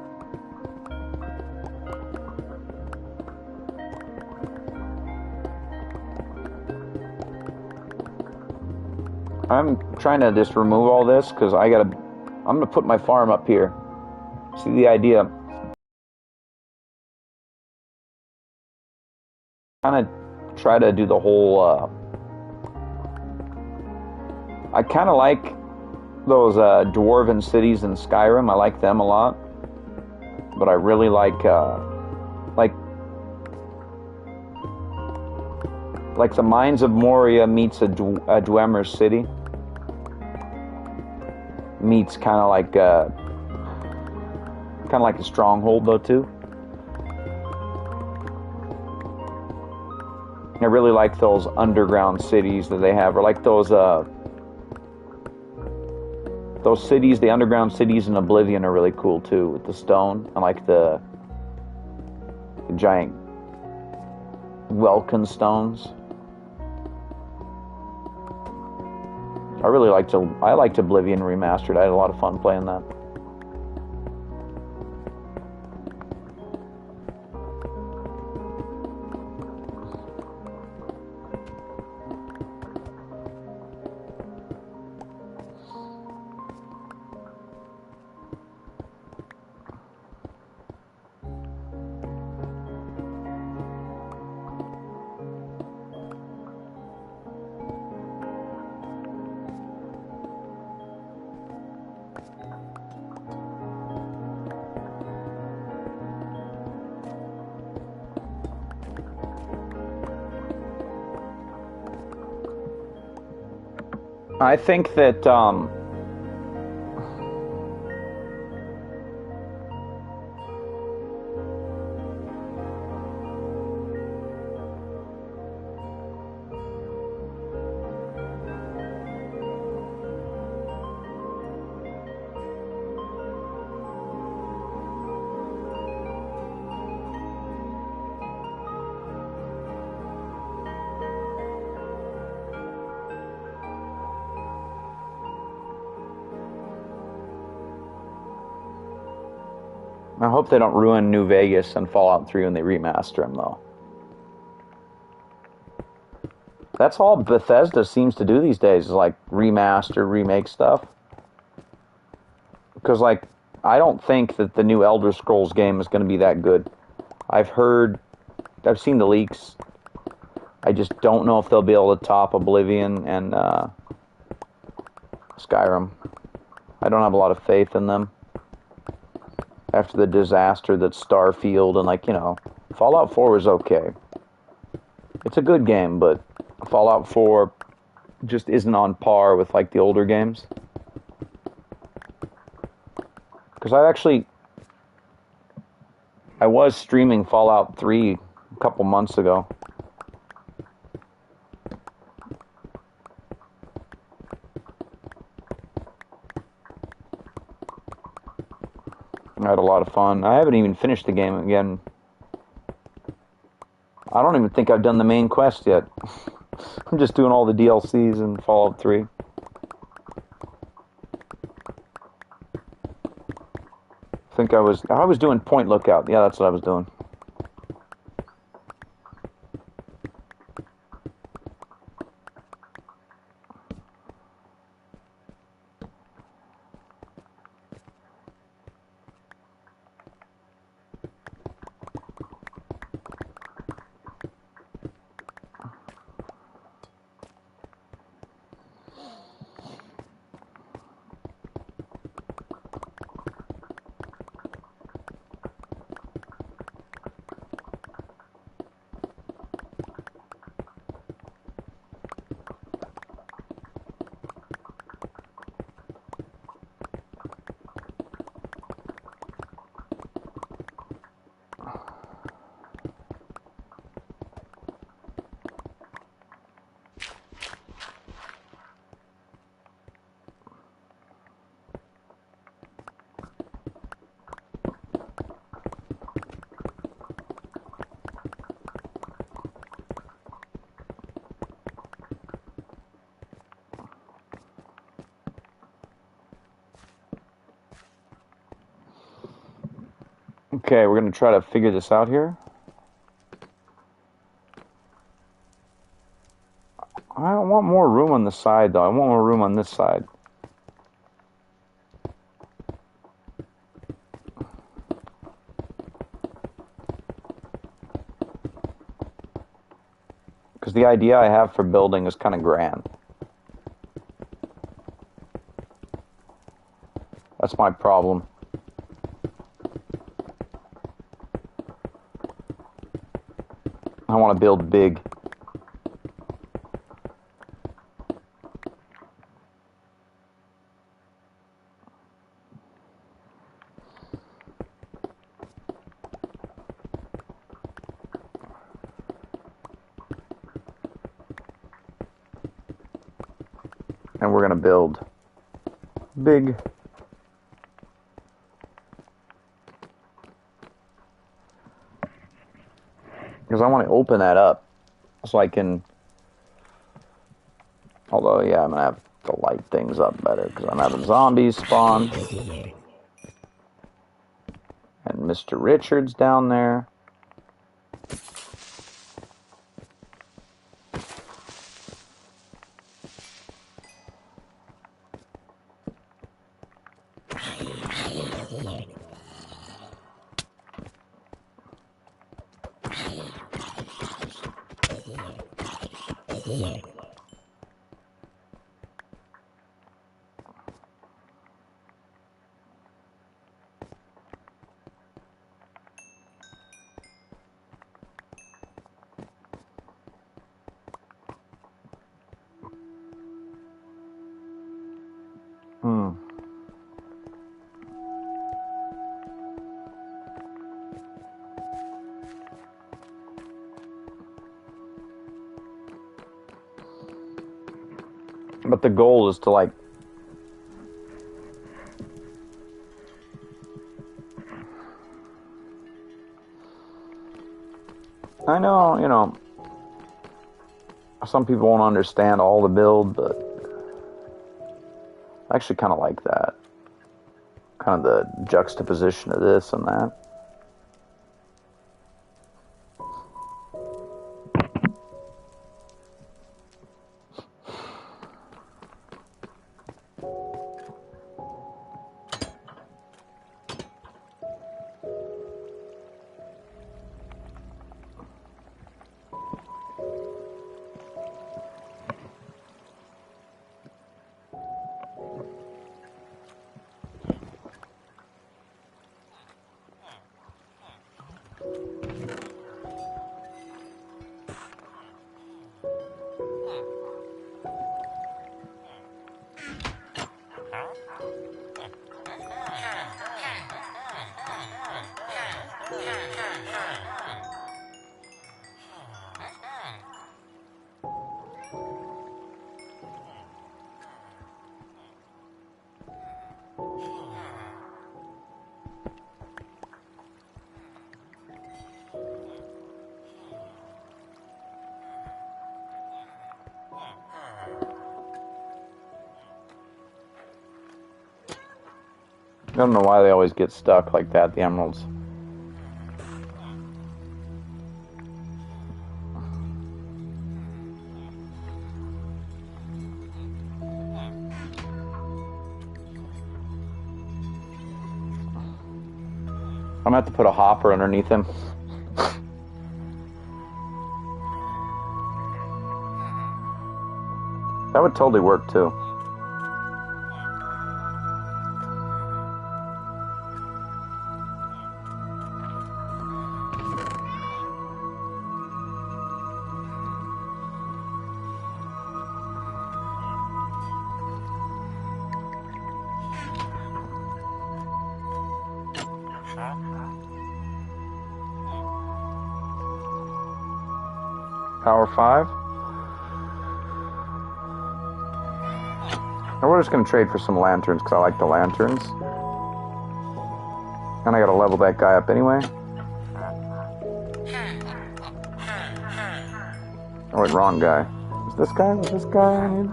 I'm trying to just remove all this because I'm gonna put my farm up here. See the idea? Kind of try to do the whole. I kind of like those dwarven cities in Skyrim. I like them a lot, but I really like the Mines of Moria meets a Dwemer city. Meets kind of like a stronghold though too. I really like those underground cities that they have, or like those cities, the underground cities in Oblivion are really cool too, with the stone. I like the giant Welkin stones. I liked Oblivion Remastered. I had a lot of fun playing that. I think that I hope they don't ruin New Vegas and Fallout 3 when they remaster them, though. That's all Bethesda seems to do these days, is like remaster, remake stuff. Because, like, I don't think that the new Elder Scrolls game is going to be that good. I've seen the leaks. I just don't know if they'll be able to top Oblivion and Skyrim. I don't have a lot of faith in them. After the disaster that's Starfield, and Fallout 4 was okay. It's a good game, but Fallout 4 just isn't on par with like the older games. Because I was streaming Fallout 3 a couple months ago. I had a lot of fun. I haven't even finished the game again. I don't even think I've done the main quest yet. I'm just doing all the DLCs in Fallout 3. I was doing Point Lookout. Yeah, that's what I was doing. Okay, we're going to try to figure this out here. I want more room on the side, though. I want more room on this side. Because the idea I have for building is kind of grand. That's my problem. I want to build big. And we're going to build big. Because I want to open that up so I can... Although, yeah, I'm going to have to light things up better because I'm having zombies spawn. And Mr. Richards down there. But the goal is to, like, I know, you know, some people won't understand all the build, but I actually kind of like that. Kind of the juxtaposition of this and that. I don't know why they always get stuck like that, the emeralds. I'm gonna have to put a hopper underneath him. That would totally work too. Power 5. And we're just going to trade for some lanterns because I like the lanterns. And I got to level that guy up anyway. Oh wait, wrong guy. Is this guy? Was this guy I need?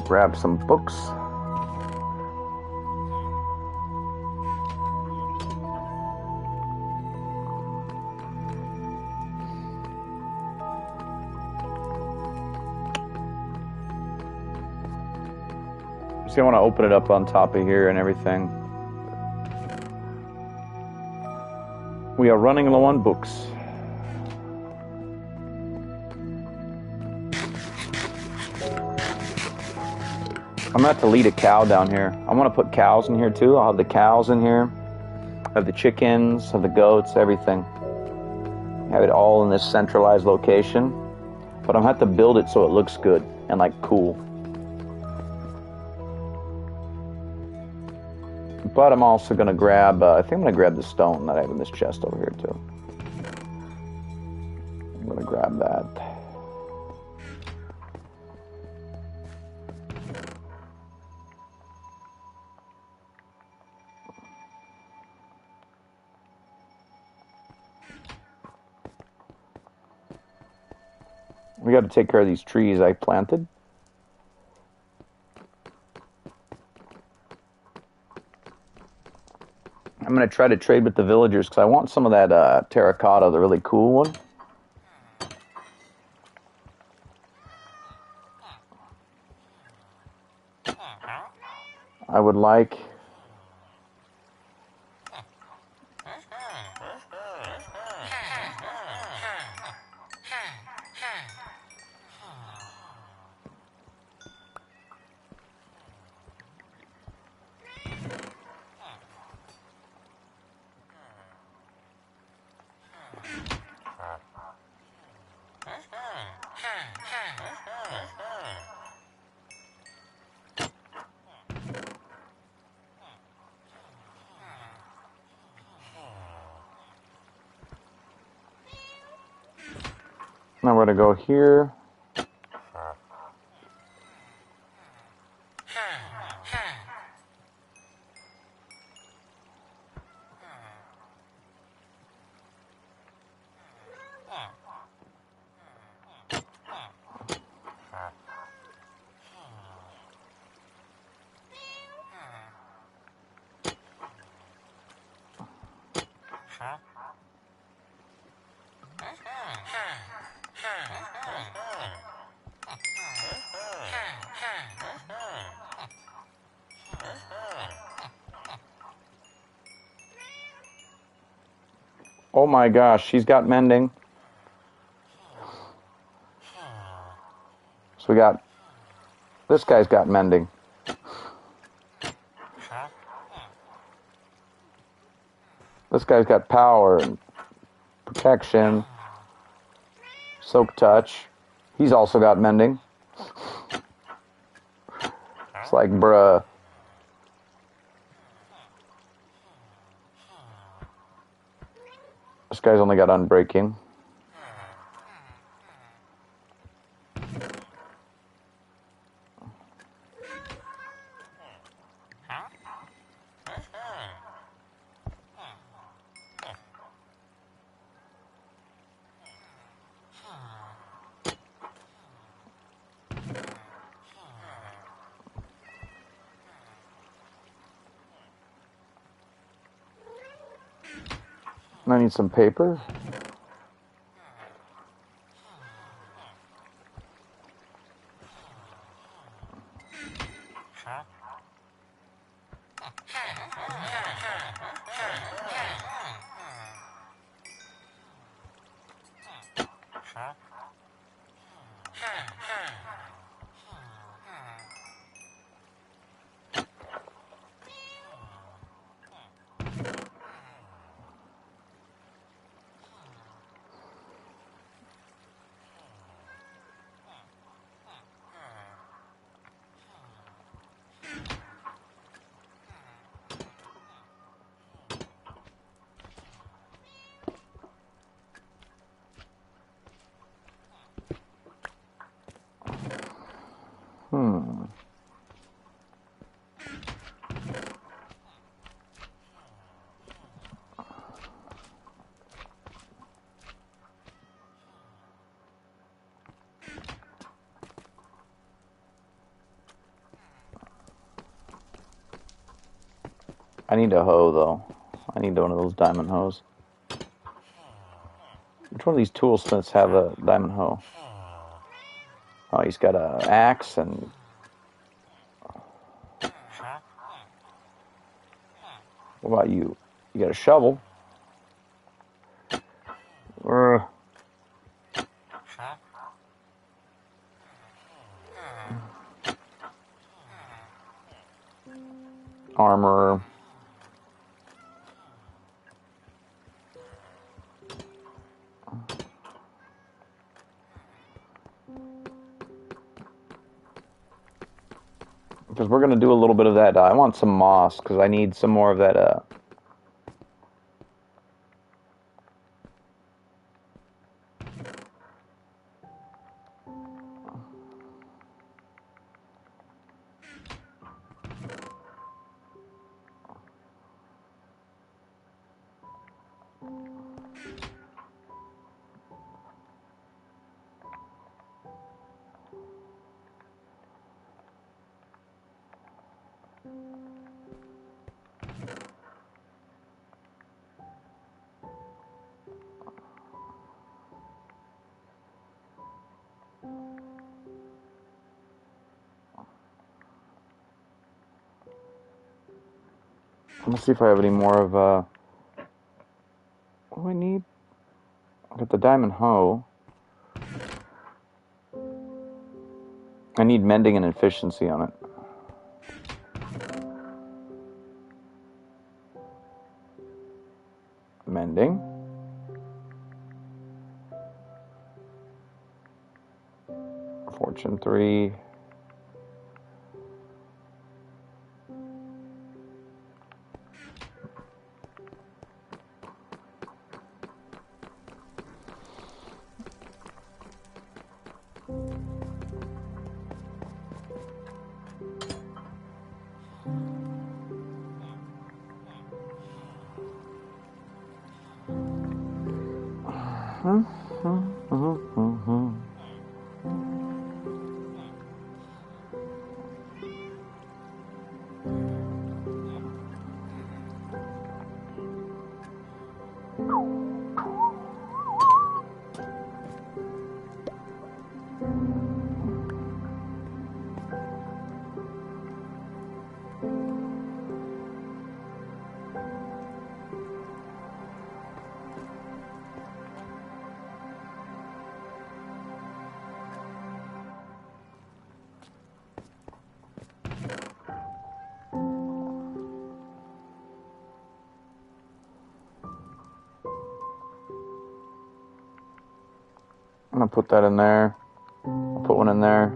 Grab some books. See, I want to open it up on top of here and everything. We are running low on books. I'm gonna have to lead a cow down here. I want to put cows in here too. I'll have the cows in here, have the chickens, have the goats, everything. Have it all in this centralized location. But I'm gonna have to build it so it looks good and like cool. But I'm also gonna grab, I think I'm gonna grab the stone that I have in this chest over here too. I'm gonna grab that. We got to take care of these trees I planted. I'm going to try to trade with the villagers because I want some of that terracotta, the really cool one. I would like... Now we're going to go here. Oh my gosh, she's got mending. So we got, this guy's got mending. This guy's got power and protection. Soak touch. He's also got mending. It's like, bruh. This guy's only got unbreaking. I need some paper. I need a hoe, though. I need one of those diamond hoes. Which one of these toolsmiths have a diamond hoe? Oh, he's got an axe and... What about you? You got a shovel? Armor. Because we're going to do a little bit of that. I want some moss, because I need some more of that... Let's see if I have any more of... What do I need? I got the diamond hoe. I need mending and efficiency on it. Mending. Fortune 3. I'm gonna put that in there. I'll put one in there.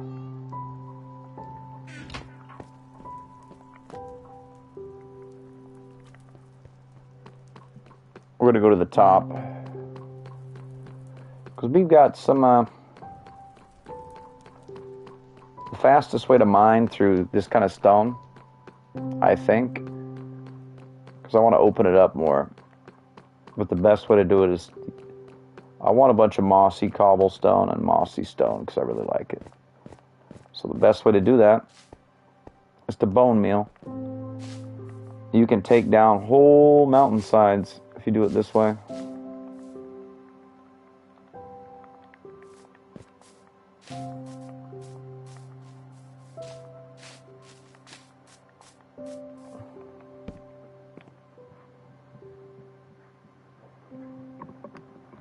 We're gonna go to the top. Because we've got some, the fastest way to mine through this kind of stone, I think. Because I want to open it up more. But the best way to do it is, I want a bunch of mossy cobblestone and mossy stone because I really like it. So the best way to do that is to bone meal. You can take down whole mountainsides if you do it this way.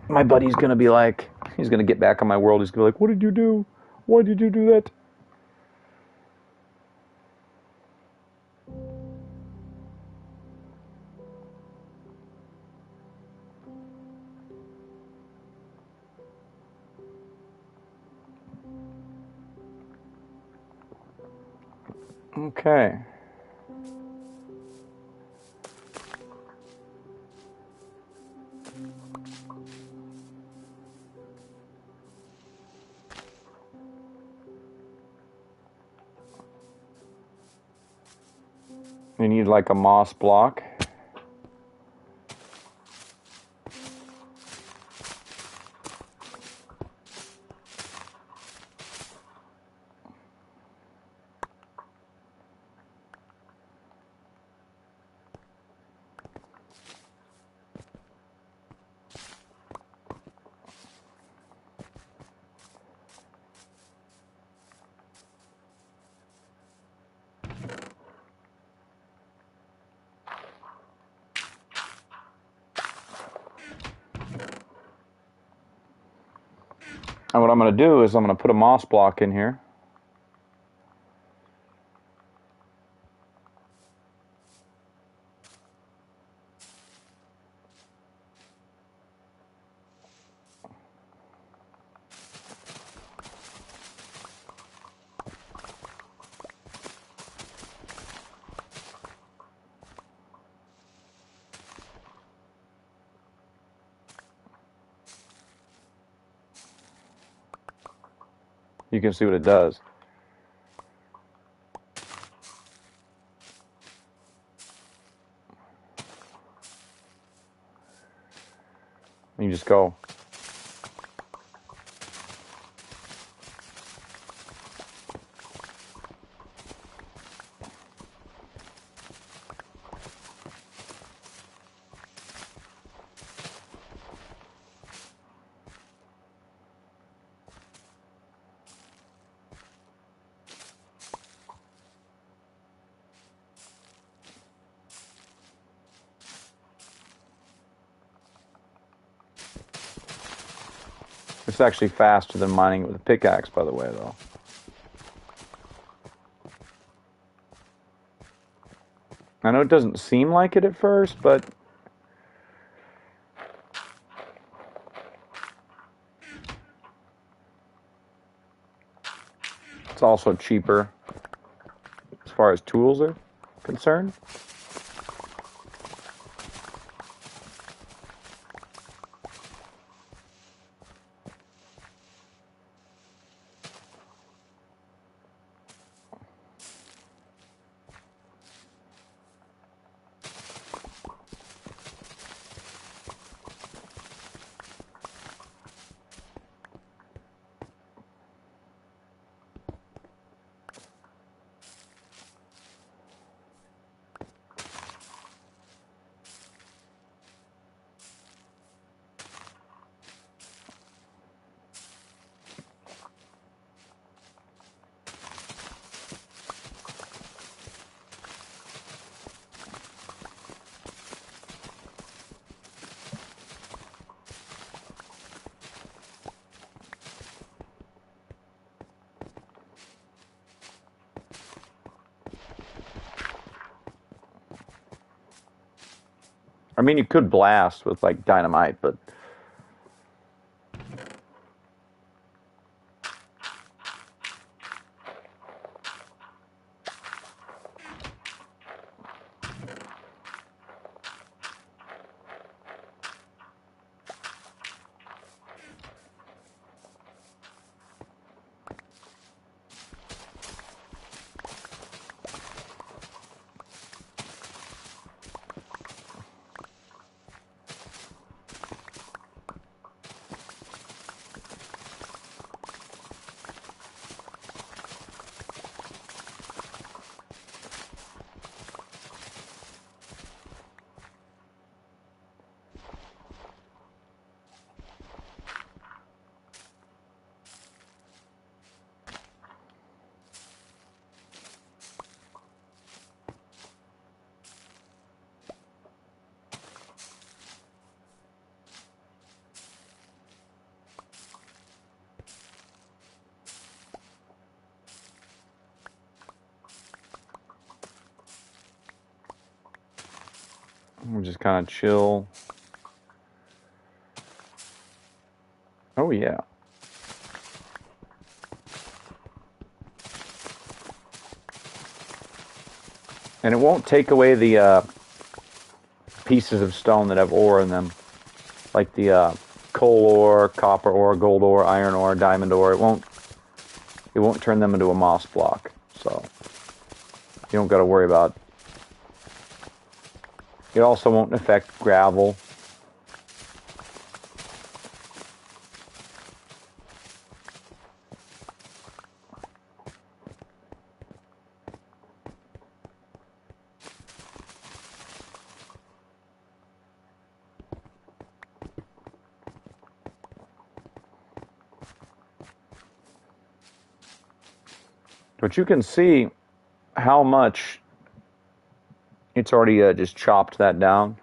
My buddy's gonna be like, he's gonna get back on my world. He's gonna be like, what did you do? Why did you do that? Okay. You need like a moss block. And what I'm going to do is I'm going to put a moss block in here. You can see what it does. You just go. It's actually faster than mining it with a pickaxe, by the way, though. I know it doesn't seem like it at first, but it's also cheaper as far as tools are concerned. I mean, you could blast with, like, dynamite, but we'll just kind of chill. Oh, yeah. And it won't take away the pieces of stone that have ore in them, like the coal ore, copper ore, gold ore, iron ore, diamond ore. It won't turn them into a moss block, so you don't got to worry about. It also won't affect gravel. But you can see how much it's already just chopped that down.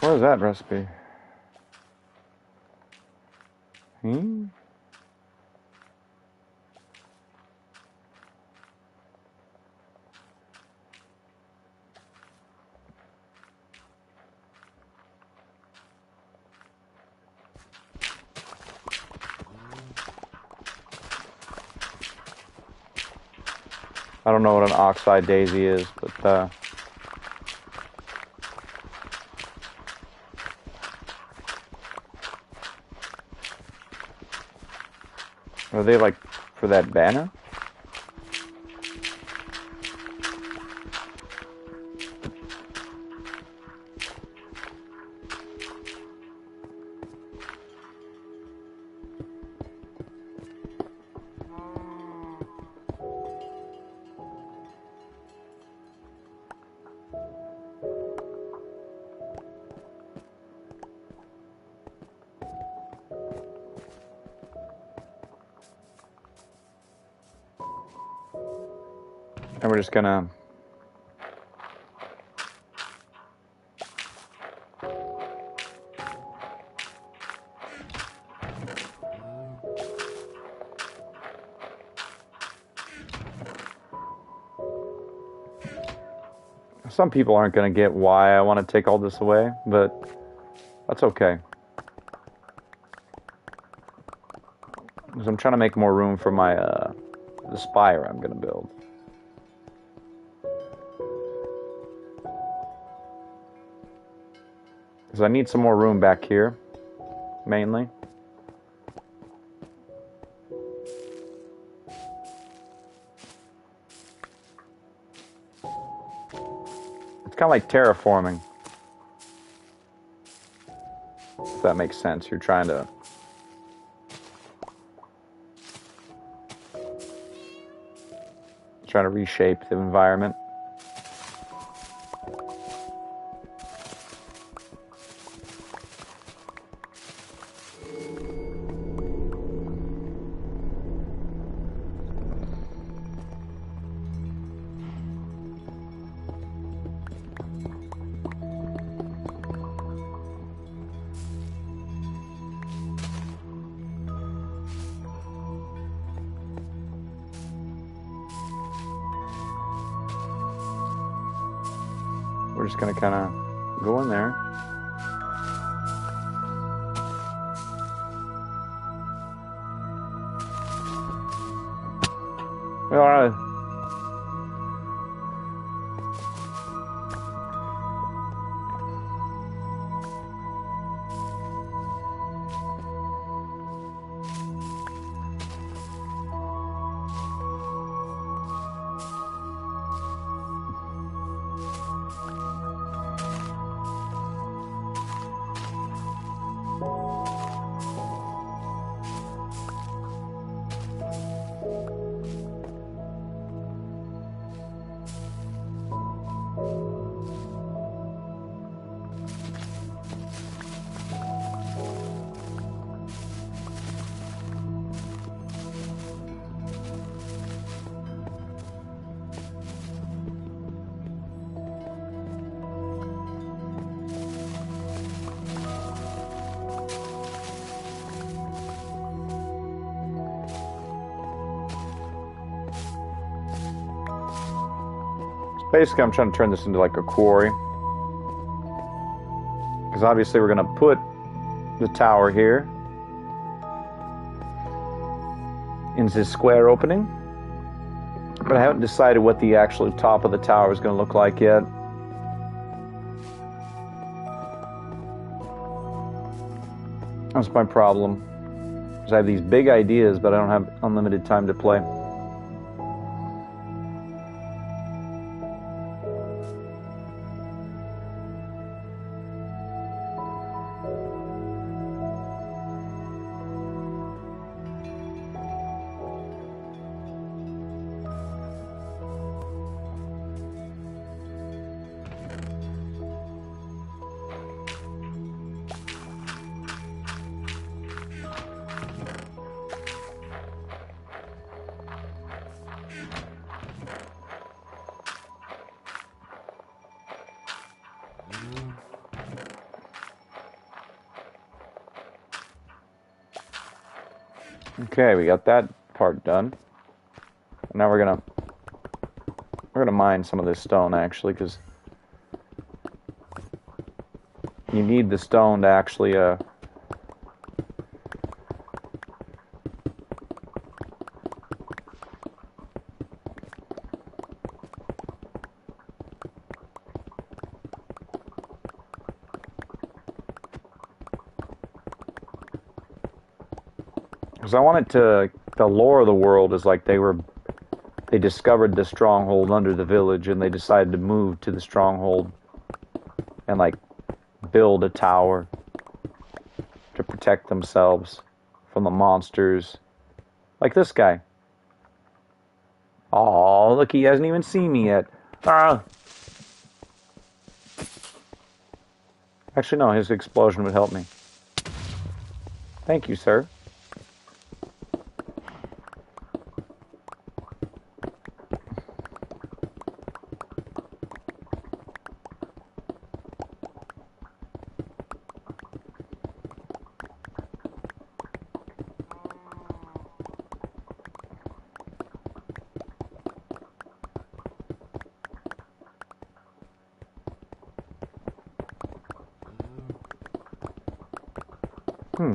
What is that recipe? Hmm? I don't know what an oxeye daisy is, but are they like for that banner? And we're just gonna some people aren't gonna get why I want to take all this away, but that's okay. Because I'm trying to make more room for my the spire I'm gonna build. Because I need some more room back here, mainly. It's kind of like terraforming. If that makes sense. You're trying to reshape the environment. We're just gonna kind of go in there. Alright. Basically, I'm trying to turn this into like a quarry. Because obviously we're going to put the tower here into this square opening. But I haven't decided what the actual top of the tower is going to look like yet. That's my problem. Because I have these big ideas, but I don't have unlimited time to play. Okay, we got that part done. Now we're gonna mine some of this stone actually, because you need the stone to actually because I want it to, the lore of the world is like they discovered the stronghold under the village and they decided to move to the stronghold and like build a tower to protect themselves from the monsters. Like this guy. Oh, look, he hasn't even seen me yet. Ah. Actually, no, his explosion would help me. Thank you, sir. Hmm.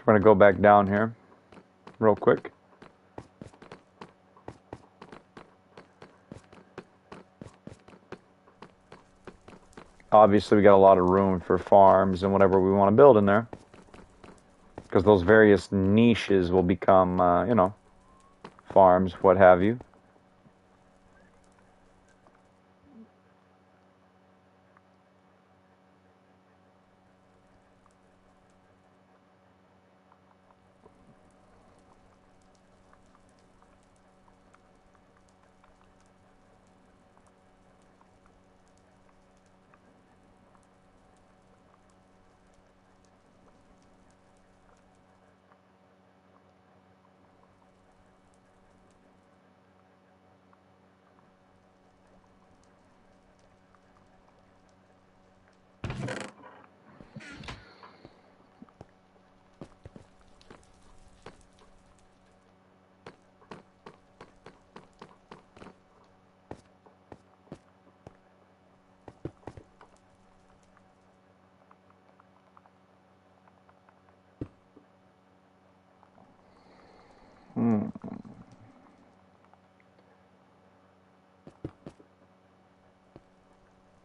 So we're going to go back down here real quick. Obviously, we got a lot of room for farms and whatever we want to build in there. Because those various niches will become, you know, farms, what have you.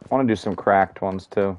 I want to do some cracked ones too.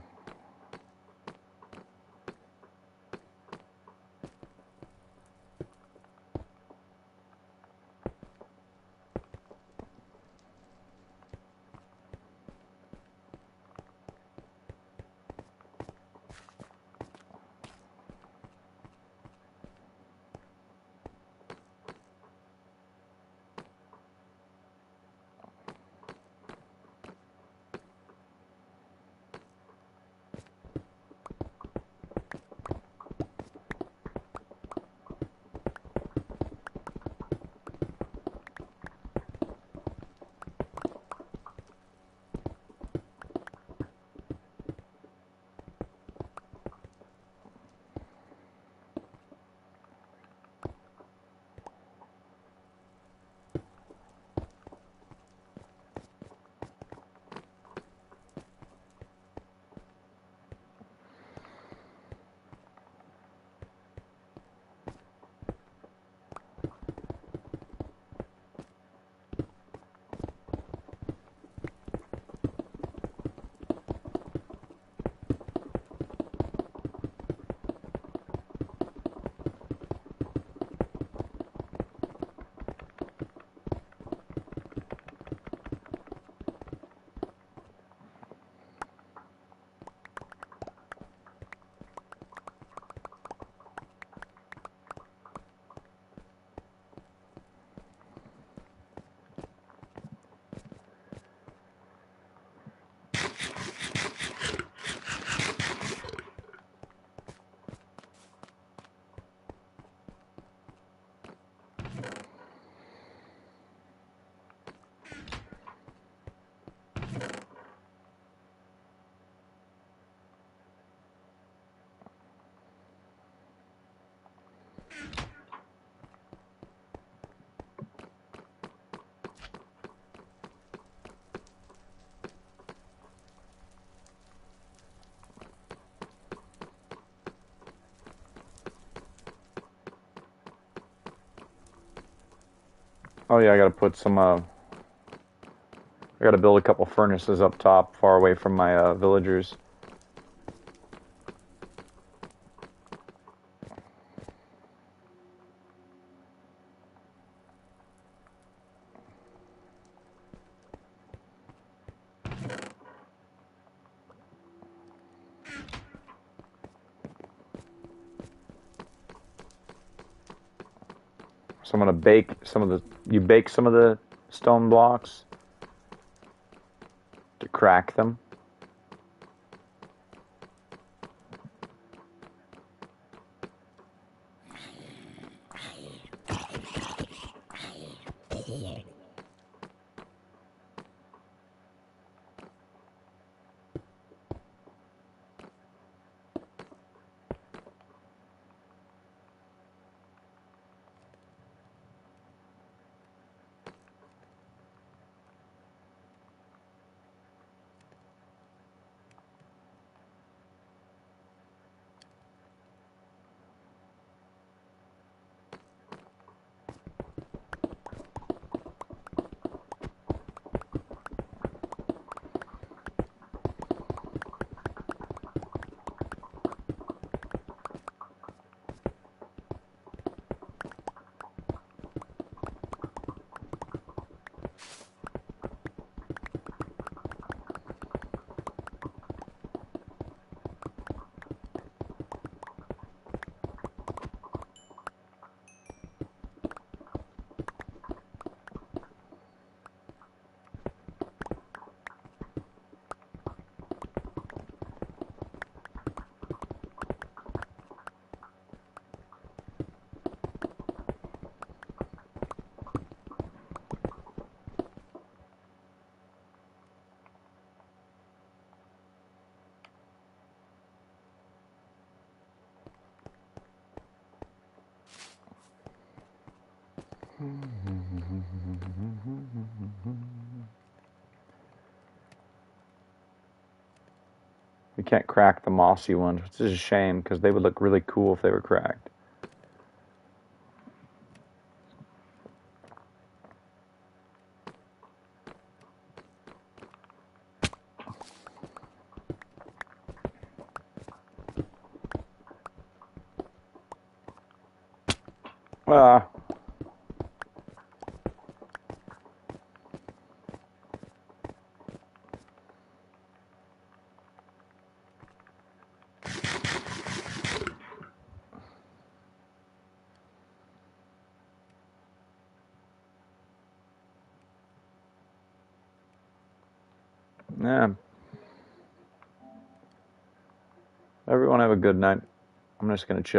Oh yeah, I gotta put some. I gotta build a couple furnaces up top, far away from my villagers. So I'm gonna bake some of the. You bake some of the stone blocks to crack them. We can't crack the mossy ones, which is a shame because they would look really cool if they were cracked. Ah. Yeah. Everyone have a good night. I'm just gonna chill.